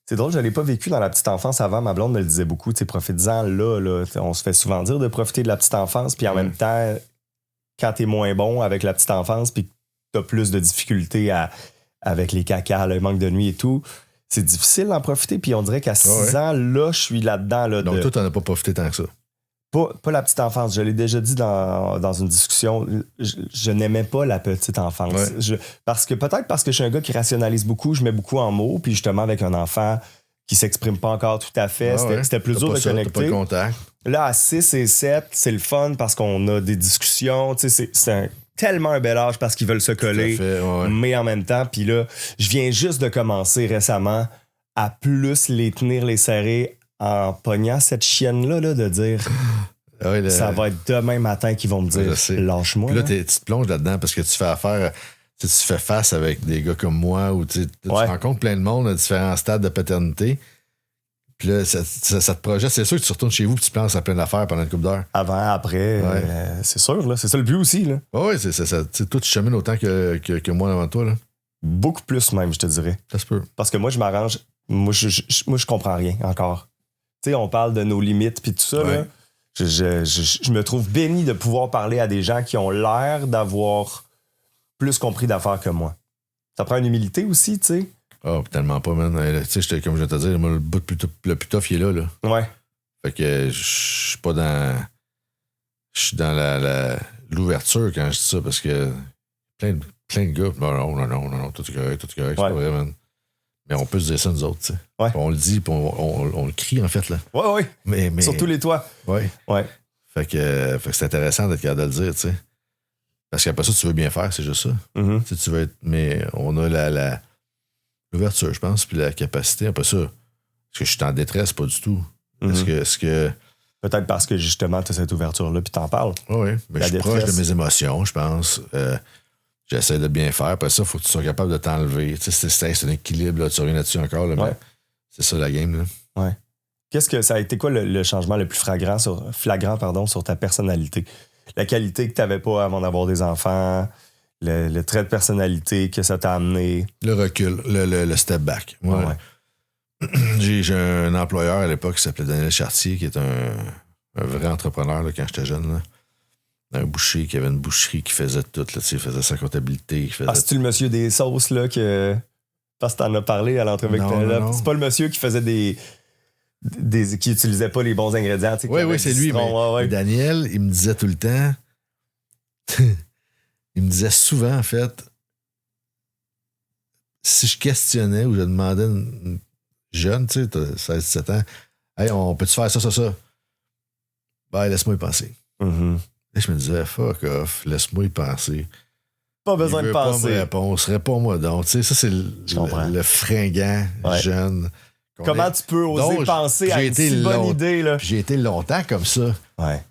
c'est drôle, je l'ai pas vécu dans la petite enfance avant. Ma blonde me le disait beaucoup. Profite-en là. On se fait souvent dire de profiter de la petite enfance. Puis en même temps, quand t'es moins bon avec la petite enfance, puis que t'as plus de difficultés avec les cacas, le manque de nuit et tout, c'est difficile d'en profiter. Puis on dirait qu'à 6 ans, là, je suis là-dedans. Là, donc toi, t'en as pas profité tant que ça? Pas la petite enfance. Je l'ai déjà dit dans une discussion. Je n'aimais pas la petite enfance. Ouais. Parce que je suis un gars qui rationalise beaucoup, je mets beaucoup en mots, puis justement avec un enfant qui s'exprime pas encore tout à fait, c'était plus dur de connecter. T'as pas de contact. Là, à 6 et 7, c'est le fun parce qu'on a des discussions. C'est tellement un bel âge parce qu'ils veulent se coller, mais en même temps, puis là, je viens juste de commencer récemment à plus les tenir, les serrer, en pognant cette chienne-là, là, de dire ça va être demain matin qu'ils vont me dire lâche-moi. Puis là, tu te plonges là-dedans parce que tu fais affaire, tu fais face avec des gars comme moi où tu rencontres plein de monde à différents stades de paternité. Puis là, ça te projette. C'est sûr que tu retournes chez vous et tu penses à plein d'affaires pendant une couple d'heures. Avant, après, c'est sûr, là. C'est ça le but aussi. Là. Oui, c'est ça. Toi, tu chemines autant que moi avant toi. Là. Beaucoup plus même, je te dirais. Ça se peut. Parce que moi, je m'arrange. Moi, je comprends rien encore. Tu sais, on parle de nos limites puis tout ça. Là. Je me trouve béni de pouvoir parler à des gens qui ont l'air d'avoir plus compris d'affaires que moi. Ça prend une humilité aussi, tu sais. Ah, tellement pas, man. Tu sais, comme je vais te dire, moi, le bout le plus tough, il est là. Ouais. Fait que je suis pas dans... Je suis dans l'ouverture quand je dis ça, parce que plein de gars, non, tout est correct, c'est pas vrai, man. Mais on peut se dire ça, nous autres, tu sais. Ouais. On le dit, puis on le crie, en fait, là. Ouais. Mais... Sur tous les toits. Ouais. Fait que c'est intéressant d'être capable de le dire, tu sais. Parce qu'après ça, tu veux bien faire, c'est juste ça. Mm-hmm. Tu veux être... Mais on a l'ouverture, je pense, puis la capacité. Après ça, est-ce que je suis en détresse? Pas du tout. Mm-hmm. Est-ce que... Peut-être parce que, justement, tu as cette ouverture-là, puis t'en parles. Oui, mais je suis proche de mes émotions, je pense. J'essaie de bien faire. Après ça, il faut que tu sois capable de t'enlever. Tu sais, c'est un équilibre, là, tu reviens là-dessus encore. Là, mais c'est ça, la game. Là. Ouais. Qu'est-ce que ça a été quoi le changement le plus flagrant sur ta personnalité? La qualité que tu n'avais pas avant d'avoir des enfants, le trait de personnalité que ça t'a amené. Le recul, le step back. Ouais. J'ai un employeur à l'époque qui s'appelait Daniel Chartier, qui est un vrai entrepreneur là, quand j'étais jeune. Là. Un boucher qui avait une boucherie qui faisait tout. Là, il faisait sa comptabilité. C'est-tu le monsieur des sauces là, que. Parce que t'en as parlé à l'entrevue que t'as là. Non. C'est pas le monsieur qui faisait qui utilisait pas les bons ingrédients. Oui, c'est lui. Mais Daniel, il me disait tout le temps. Il me disait souvent, en fait, si je questionnais ou je demandais une jeune, tu sais, t'as 16-17 ans, hey, on peut-tu faire ça? Ben, laisse-moi y penser. Mm-hmm. Et je me disais, fuck off, laisse-moi y penser. Pas besoin de penser. Pas me réponse, réponds-moi donc. Tu sais, ça, c'est le fringant jeune. Comment tu peux oser penser à une si bonne idée, là? J'ai été longtemps comme ça. Ouais.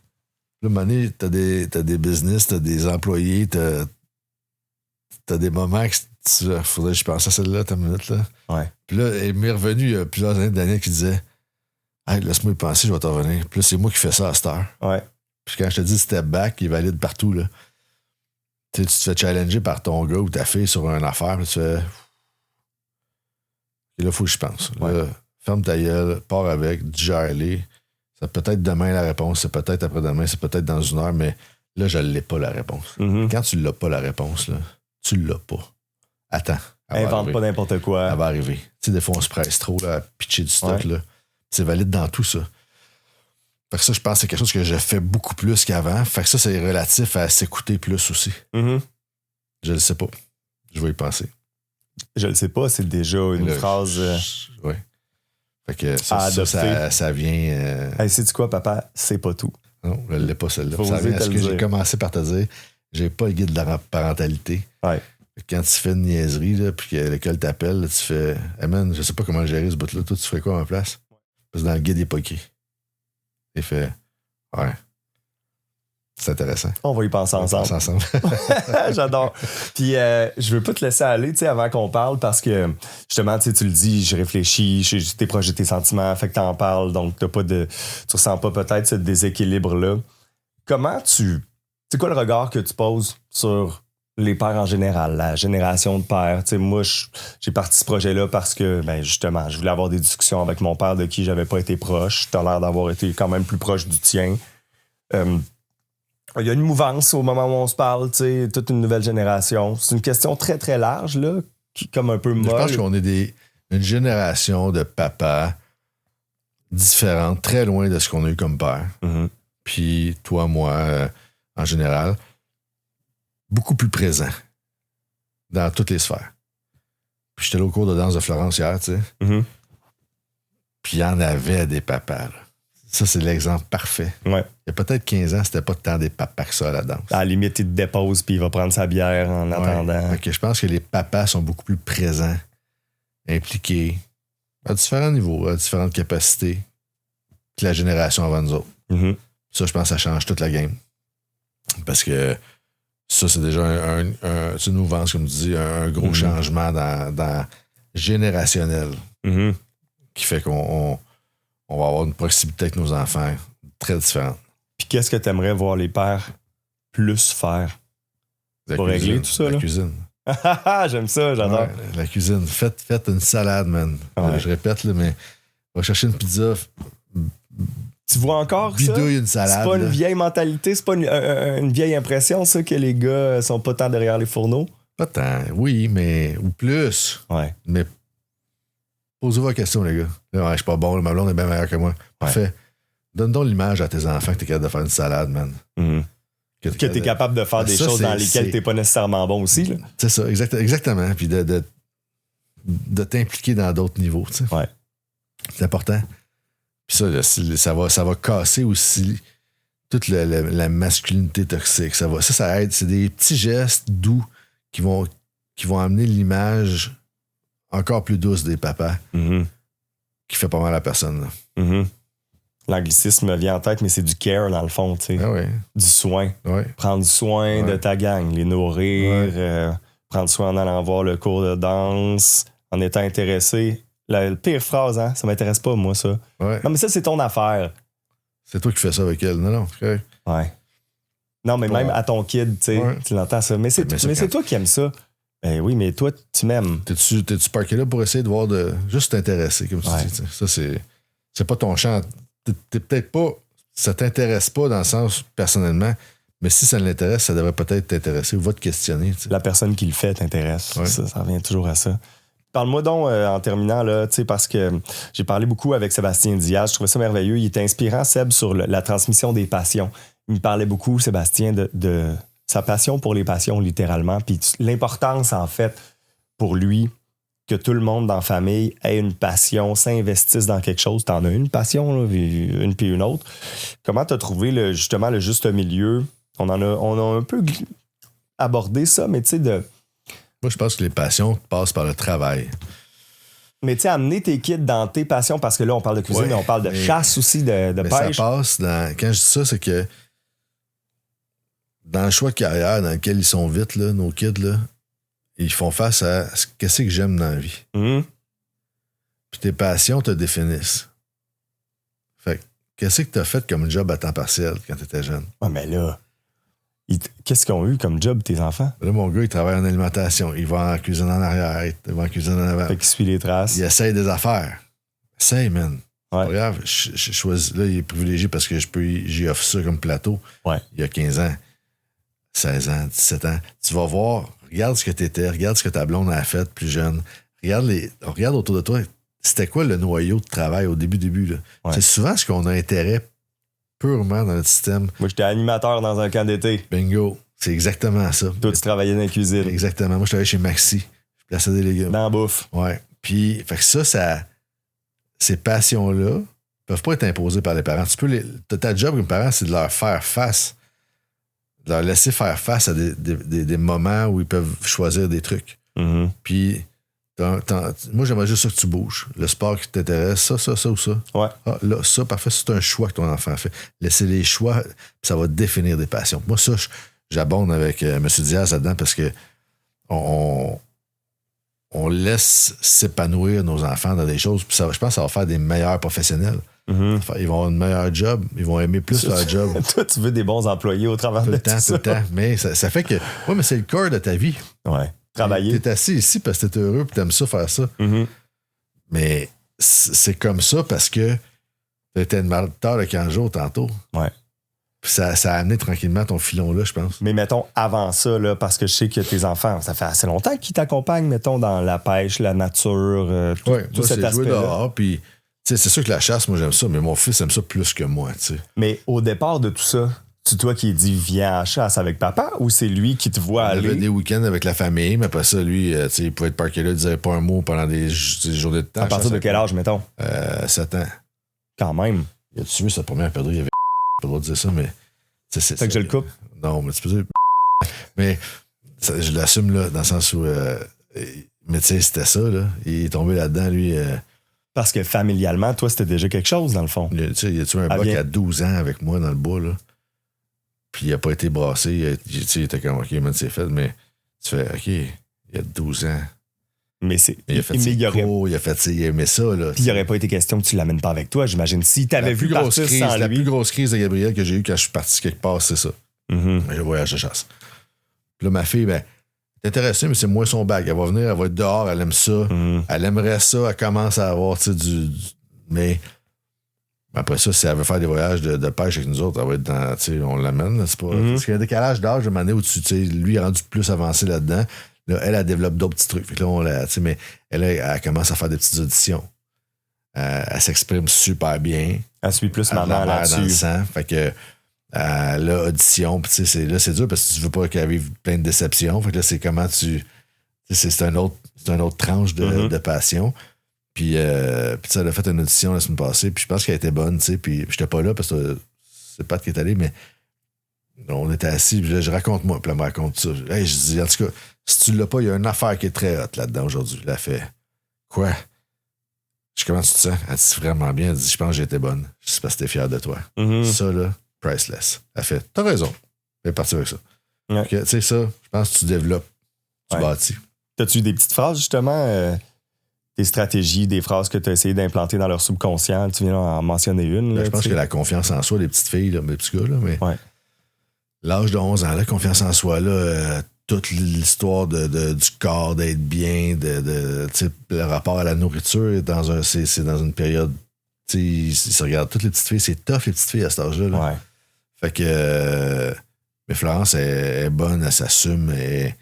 Là, à un moment donné, t'as des business, t'as des employés, t'as des moments que faudrait que je pense à celle-là, ta minute, là. Ouais. Puis là, il m'est revenu il y a plusieurs années Daniel qui disait, hey, laisse-moi y penser, je vais t'en revenir. Puis là, c'est moi qui fais ça à cette heure. Ouais. Puis quand je te dis step back, il est valide partout, là. Tu te fais challenger par ton gars ou ta fille sur une affaire, puis tu fais. Et là, il faut que je pense. Ouais. Là, ferme ta gueule, pars avec, digère-les. C'est peut-être demain la réponse, c'est peut-être après-demain, c'est peut-être dans une heure, mais là, je ne l'ai pas la réponse. Mm-hmm. Quand tu l'as pas la réponse, là, tu l'as pas. Attends. Invente pas n'importe quoi. Elle va arriver. Tu sais, des fois, on se presse trop là, à pitcher du stock. Là. C'est valide dans tout ça. Fait que ça, je pense que c'est quelque chose que je fais beaucoup plus qu'avant. Fait que ça, c'est relatif à s'écouter plus aussi. Mm-hmm. Je le sais pas. Je vais y penser. Je le sais pas, c'est déjà une phrase... Oui. Fait que ça vient... Hey, sais-tu quoi, papa? C'est pas tout. Non, je l'ai pas celle-là. Ça vient à ce que j'ai commencé par te dire. J'ai pas le guide de la parentalité. Ouais. Quand tu fais une niaiserie, là, puis que l'école t'appelle, là, tu fais hey man, je sais pas comment gérer ce bout-là. Toi, tu ferais quoi à ma place? Parce que dans le guide, il n'est pas écrit. Il fait ouais. C'est intéressant. On va y penser ensemble. J'adore. Puis je veux pas te laisser aller, tu sais, avant qu'on parle, parce que justement, tu le dis, je réfléchis, t'es proche de tes sentiments, fait que t'en parles, donc tu ressens pas peut-être ce déséquilibre-là. Comment c'est quoi le regard que tu poses sur les pères en général, la génération de pères? Tu sais, moi, j'ai parti ce projet-là parce que, ben justement, je voulais avoir des discussions avec mon père de qui j'avais pas été proche. T'as l'air d'avoir été quand même plus proche du tien. Il y a une mouvance au moment où on se parle, tu sais, toute une nouvelle génération. C'est une question très, très large, là, qui comme un peu molle. Je pense qu'on est une génération de papas différente, très loin de ce qu'on a eu comme père. Mm-hmm. Puis toi, moi, en général, beaucoup plus présent dans toutes les sphères. Puis j'étais là au cours de danse de Florence hier, tu sais. Mm-hmm. Puis il y en avait des papas, là. Ça, c'est l'exemple parfait. Ouais. Il y a peut-être 15 ans, c'était pas tant des papas que ça à la danse. À la limite, il te dépose puis il va prendre sa bière en attendant. Okay, je pense que les papas sont beaucoup plus présents, impliqués, à différents niveaux, à différentes capacités que la génération avant nous autres. Mm-hmm. Ça, je pense que ça change toute la game. Parce que ça, c'est déjà une mouvance, comme tu dis, un gros changement dans générationnel mm-hmm. qui fait qu'on va avoir une proximité avec nos enfants très différente. Puis qu'est-ce que tu aimerais voir les pères plus faire pour régler tout ça? La là? Cuisine. J'aime ça, j'adore. Ouais, la cuisine. Faites une salade, man. Ouais. Je répète, là, mais va chercher une pizza, Tu vois encore ça? Bidouille une salade. C'est pas une là. vieille mentalité, c'est pas une vieille impression, ça, que les gars sont pas tant derrière les fourneaux? Pas tant, oui, mais... Ou plus. Ouais. Mais posez-vous la question, les gars. Là, ouais, je suis pas bon, ma blonde est bien meilleure que moi. Parfait. Donne donc l'image à tes enfants que t'es capable de faire une salade, man. Mm-hmm. Que t'es capable de faire des choses dans lesquelles t'es pas nécessairement bon aussi. Là. C'est ça, exactement. Puis de t'impliquer dans d'autres niveaux, tu sais. Ouais. C'est important. Puis ça, là, ça va casser aussi toute la masculinité toxique. Ça aide. C'est des petits gestes doux qui vont amener l'image encore plus douce des papas qui fait pas mal à la personne. Là. Mm-hmm. L'anglicisme me vient en tête, mais c'est du care dans le fond, tu sais. Ah ouais. Du soin. Ouais. Prendre soin de ta gang, les nourrir, prendre soin en allant voir le cours de danse, en étant intéressé. La pire phrase, hein? Ça m'intéresse pas, moi, ça. Ouais. Non, mais ça, c'est ton affaire. C'est toi qui fais ça avec elle. Non, c'est correct. Ouais. Non, mais même à ton kid, tu sais, tu l'entends ça. Mais c'est toi qui aimes ça. Ben oui, mais toi, tu m'aimes. T'es-tu parqué là pour essayer de voir juste t'intéresser, comme tu dis. T'sais. Ça, c'est pas ton champ. T'es peut-être pas. Ça t'intéresse pas dans le sens personnellement, mais si ça l'intéresse, ça devrait peut-être t'intéresser ou va te questionner. T'sais. La personne qui le fait t'intéresse. Ouais. Ça revient toujours à ça. Parle-moi donc en terminant, là, parce que j'ai parlé beaucoup avec Sébastien Diaz. Je trouvais ça merveilleux. Il était inspirant, Seb, sur la transmission des passions. Il me parlait beaucoup, Sébastien, de sa passion pour les passions, littéralement. Puis l'importance, en fait, pour lui, que tout le monde dans la famille ait une passion, s'investisse dans quelque chose. T'en as une passion, là, une puis une autre. Comment t'as trouvé justement le juste milieu? On a un peu abordé ça, mais tu sais, Moi, je pense que les passions passent par le travail. Mais tu sais, amener tes kids dans tes passions, parce que là, on parle de cuisine, mais on parle de chasse aussi, de pêche. Ça passe quand je dis ça, c'est que dans le choix de carrière dans lequel ils sont vite, là, nos kids, là, ils font face à qu'est-ce que j'aime dans la vie. Puis tes passions te définissent. Fait que, qu'est-ce que tu as fait comme job à temps partiel quand tu étais jeune? Ouais, mais là, qu'est-ce qu'ils ont eu comme job, tes enfants? Là, mon gars, il travaille en alimentation. Il va en cuisine en arrière, il va en cuisine en avant. Fait qu'il suit les traces. Il essaye des affaires. Essaye, man. Ouais. C'est pas grave. Je choisis. Là, il est privilégié parce que j'y offre ça comme plateau. Ouais. Il y a 15 ans, 16 ans, 17 ans. Tu vas voir, regarde ce que tu étais, regarde ce que ta blonde a fait plus jeune. Regarde autour de toi. C'était quoi le noyau de travail au début, là? Ouais. C'est souvent ce qu'on a intérêt purement dans notre système. Moi, j'étais animateur dans un camp d'été. Bingo. C'est exactement ça. Toi, tu travaillais dans la cuisine. Exactement. Moi, je travaillais chez Maxi. Je plaçais des légumes. Dans la bouffe. Ouais. Puis, fait que ça, ces passions-là peuvent pas être imposées par les parents. Ta job comme parent, c'est de leur faire face. De leur laisser faire face à des moments où ils peuvent choisir des trucs. Puis, moi, j'aimerais juste ça que tu bouges. Le sport qui t'intéresse, ça ou ça. Ouais. Ah, là, ça, parfait, c'est un choix que ton enfant fait. Laisser les choix, ça va définir des passions. Moi, ça, j'abonde avec M. Diaz là-dedans parce que on laisse s'épanouir nos enfants dans des choses. Puis ça, je pense que ça va faire des meilleurs professionnels. Ils vont avoir un meilleur job. Ils vont aimer plus leur job. Toi, tu veux des bons employés au travers de tout ça. Tout le temps. Mais ça fait que... Oui, mais c'est le cœur de ta vie. Ouais. Travailler. T'es assis ici parce que t'es heureux et t'aimes ça faire ça. Mais c'est comme ça parce que t'étais une malade de 15 jours tantôt. Ouais. Puis ça a amené tranquillement ton filon là, je pense. Mais mettons, avant ça, là, parce que je sais que tes enfants, ça fait assez longtemps qu'ils t'accompagnent, mettons, dans la pêche, la nature, tout cet aspect-là. Jouer dehors, puis c'est sûr que la chasse, moi, j'aime ça, mais mon fils aime ça plus que moi, tu sais. Mais au départ de tout ça, c'est toi qui dis viens à la chasse avec papa ou c'est lui qui te voit aller? Il avait des week-ends avec la famille, mais après ça, lui, il pouvait être parqué là, il disait pas un mot pendant des journées de temps. À partir de quel âge, mettons? 7 ans. Quand même. Il a tué sa première perdrix, il avait pas le droit de dire ça, mais... C'est ça que je le coupe? Non, mais tu peux dire... Mais ça, je l'assume, là, dans le sens où... mais tu sais, c'était ça, là. Il est tombé là-dedans, lui... Parce que familialement, toi, c'était déjà quelque chose, dans le fond. Tu sais, il a tué un boc à 12 ans avec moi dans le bois, là. Puis il n'a pas été brassé. Il était comme, OK, man, c'est fait, mais tu fais, OK, il y a 12 ans. Mais c'est. Il a fait ses cours, il aimait ça, là. Puis il n'aurait pas été question que tu ne l'amènes pas avec toi, j'imagine. Si tu avais vu partir sans lui. La plus grosse crise de Gabriel que j'ai eue quand je suis parti quelque part, c'est ça. Le voyage de chasse. Puis là, ma fille, ben, est intéressée, mais c'est moins son bac. Elle va venir, elle va être dehors, elle aime ça. Elle aimerait ça, elle commence à avoir, tu sais, mais Après ça, si elle veut faire des voyages de pêche avec nous autres, elle va être dans, tu sais, on l'amène. C'est pas, parce qu'il y a un décalage d'âge de manière où tu sais, lui il est rendu plus avancé là-dedans. Là, elle développe d'autres petits trucs. Fait que là, tu sais, mais elle commence à faire des petites auditions. Elle s'exprime super bien. Elle suit plus maman là-dessus. Dans le sang. Fait que là, audition, puis tu sais, là, c'est dur parce que tu veux pas qu'elle vive plein de déceptions. Fait que là, c'est comment tu. C'est un autre tranche de passion. Puis ça, elle a fait une audition la semaine passée, puis je pense qu'elle était bonne, tu sais. Puis j'étais pas là parce que c'est Pat qui est allé, mais on était assis, puis là, je raconte-moi, puis elle me raconte ça. Hey, je dis, en tout cas, si tu l'as pas, il y a une affaire qui est très hot là-dedans aujourd'hui. Elle a fait quoi? Je dis, comment tu te sens? Elle dit vraiment bien. Elle dit, je pense que j'étais bonne. Je dis, parce que t'es fier de toi. Ça, là, priceless. Elle fait, t'as raison. Elle est partie avec ça. Ouais. Okay, tu sais, ça, je pense que tu développes, tu bâtis. T'as-tu des petites phrases, justement, des stratégies, des phrases que tu as essayé d'implanter dans leur subconscient? Tu viens d'en mentionner une. Là, je pense que la confiance en soi, les petites filles, là, les petits gars, là, mais l'âge de 11 ans, la confiance en soi, là, toute l'histoire du corps, d'être bien, le rapport à la nourriture, c'est dans une période, ils se regardent toutes les petites filles, c'est tough les petites filles à cet âge-là. Là. Ouais. Fait que, mais Florence est bonne, elle s'assume, elle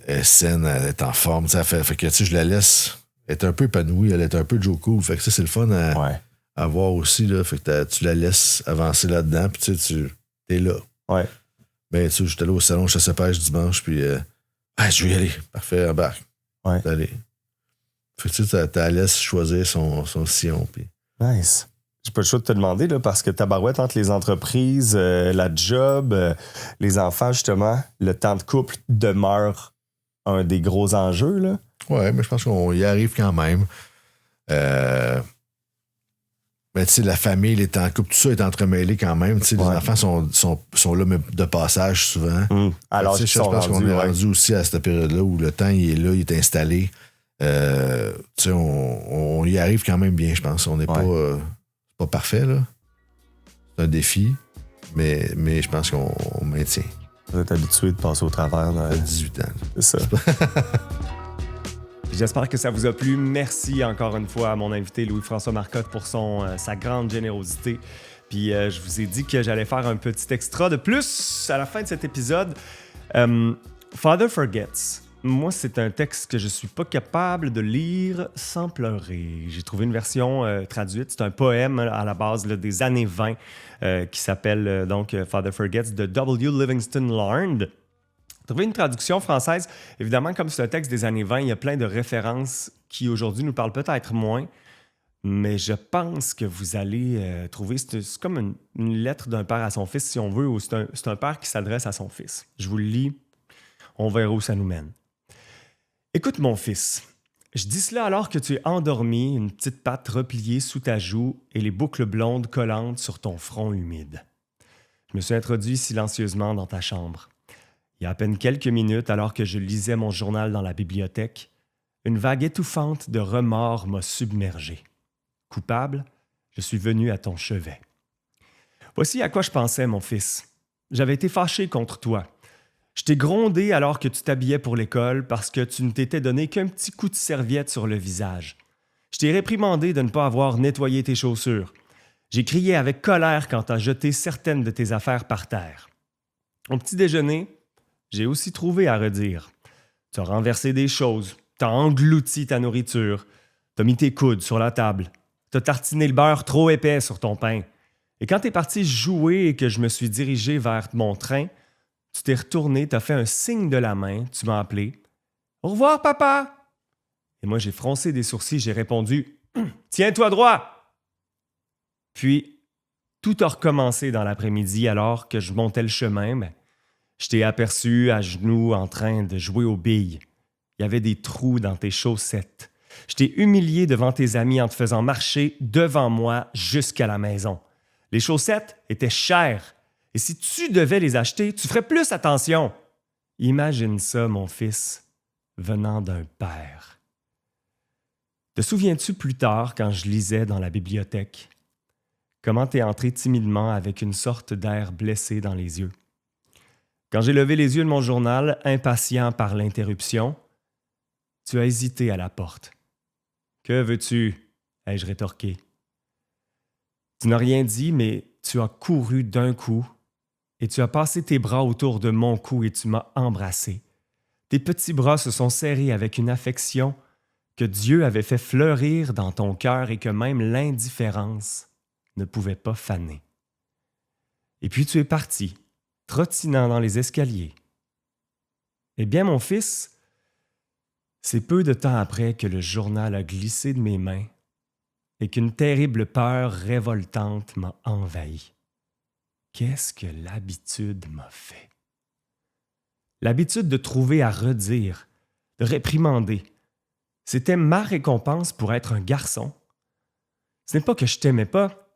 est saine, elle est en forme, fait que je la laisse être un peu épanouie, elle est un peu Joe Cool, fait que c'est le fun à voir aussi, là, fait que tu la laisses avancer là-dedans, puis tu es là. Ouais. Ben, tu sais, j'étais là au salon chasse à pêche dimanche, puis je vais y aller. Parfait, embarque. Ouais. Allez. Fait que tu la laisses choisir son sillon. Puis... Nice. J'ai pas le choix de te demander, là, parce que tabarouette entre les entreprises, la job, les enfants, justement, le temps de couple demeure un des gros enjeux, là. Ouais, mais je pense qu'on y arrive quand même. Mais tu sais, la famille, les temps de couple, tout ça est entremêlé quand même. Tu sais, les enfants sont là, mais de passage souvent. Alors, je pense qu'on est rendu aussi à cette période-là où le temps, il est là, il est installé. Tu sais, on y arrive quand même bien, je pense. On n'est pas parfait, là. C'est un défi, mais je pense qu'on maintient. Vous êtes habitué de passer au travers. Ça fait 18 ans. C'est ça. J'espère que ça vous a plu. Merci encore une fois à mon invité Louis-François Marcotte pour sa grande générosité. Puis je vous ai dit que j'allais faire un petit extra de plus à la fin de cet épisode. Father Forgets. Moi, c'est un texte que je suis pas capable de lire sans pleurer. J'ai trouvé une version traduite. C'est un poème à la base là, des années 20 qui s'appelle donc Father Forgets de W. Livingston Larned. Trouver une traduction française, évidemment, comme c'est un texte des années 20, il y a plein de références qui aujourd'hui nous parlent peut-être moins, mais je pense que vous allez trouver, c'est comme une lettre d'un père à son fils, si on veut, ou c'est un père qui s'adresse à son fils. Je vous le lis, on verra où ça nous mène. Écoute mon fils, je dis cela alors que tu es endormi, une petite patte repliée sous ta joue et les boucles blondes collantes sur ton front humide. Je me suis introduit silencieusement dans ta chambre. Il y a à peine quelques minutes, alors que je lisais mon journal dans la bibliothèque, une vague étouffante de remords m'a submergé. Coupable, je suis venu à ton chevet. Voici à quoi je pensais, mon fils. J'avais été fâché contre toi. Je t'ai grondé alors que tu t'habillais pour l'école parce que tu ne t'étais donné qu'un petit coup de serviette sur le visage. Je t'ai réprimandé de ne pas avoir nettoyé tes chaussures. J'ai crié avec colère quand tu as jeté certaines de tes affaires par terre. Au petit déjeuner, j'ai aussi trouvé à redire. Tu as renversé des choses, tu as englouti ta nourriture, tu as mis tes coudes sur la table, tu as tartiné le beurre trop épais sur ton pain. Et quand tu es parti jouer et que je me suis dirigé vers mon train, tu t'es retourné, tu as fait un signe de la main, tu m'as appelé. « Au revoir, papa! » Et moi, j'ai froncé des sourcils, j'ai répondu « Tiens-toi droit! » Puis, tout a recommencé dans l'après-midi alors que je montais le chemin, mais je t'ai aperçu à genoux en train de jouer aux billes. Il y avait des trous dans tes chaussettes. Je t'ai humilié devant tes amis en te faisant marcher devant moi jusqu'à la maison. Les chaussettes étaient chères. Et si tu devais les acheter, tu ferais plus attention. Imagine ça, mon fils, venant d'un père. Te souviens-tu plus tard, quand je lisais dans la bibliothèque, comment t'es entré timidement avec une sorte d'air blessé dans les yeux? Quand j'ai levé les yeux de mon journal, impatient par l'interruption, tu as hésité à la porte. « Que veux-tu? » ai-je rétorqué. Tu n'as rien dit, mais tu as couru d'un coup et tu as passé tes bras autour de mon cou et tu m'as embrassé. Tes petits bras se sont serrés avec une affection que Dieu avait fait fleurir dans ton cœur et que même l'indifférence ne pouvait pas faner. Et puis tu es parti, trottinant dans les escaliers. Eh bien, mon fils, c'est peu de temps après que le journal a glissé de mes mains et qu'une terrible peur révoltante m'a envahi. Qu'est-ce que l'habitude m'a fait? L'habitude de trouver à redire, de réprimander. C'était ma récompense pour être un garçon. Ce n'est pas que je t'aimais pas,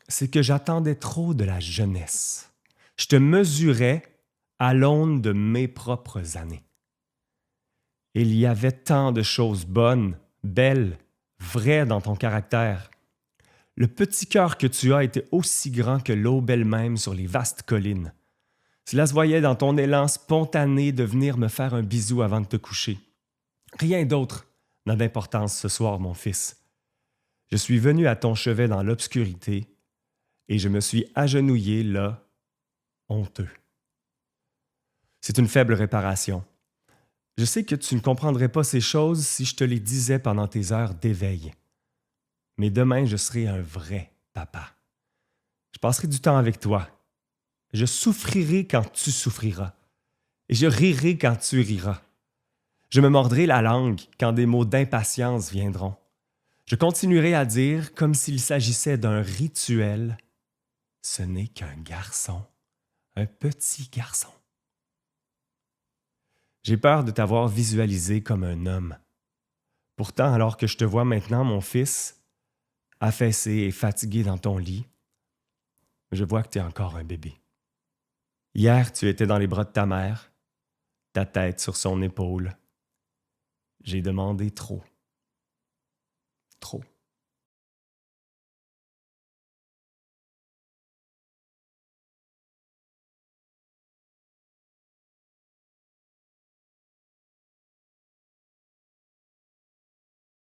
c'est que j'attendais trop de la jeunesse. Je te mesurais à l'aune de mes propres années. Il y avait tant de choses bonnes, belles, vraies dans ton caractère. Le petit cœur que tu as était aussi grand que l'aube elle-même sur les vastes collines. Cela se voyait dans ton élan spontané de venir me faire un bisou avant de te coucher. Rien d'autre n'a d'importance ce soir, mon fils. Je suis venu à ton chevet dans l'obscurité et je me suis agenouillé là, honteux. C'est une faible réparation. Je sais que tu ne comprendrais pas ces choses si je te les disais pendant tes heures d'éveil. Mais demain, je serai un vrai papa. Je passerai du temps avec toi. Je souffrirai quand tu souffriras. Et je rirai quand tu riras. Je me mordrai la langue quand des mots d'impatience viendront. Je continuerai à dire, comme s'il s'agissait d'un rituel, « Ce n'est qu'un garçon, un petit garçon. » J'ai peur de t'avoir visualisé comme un homme. Pourtant, alors que je te vois maintenant, mon fils, affaissé et fatigué dans ton lit, je vois que tu es encore un bébé. Hier, tu étais dans les bras de ta mère, ta tête sur son épaule. J'ai demandé trop. Trop.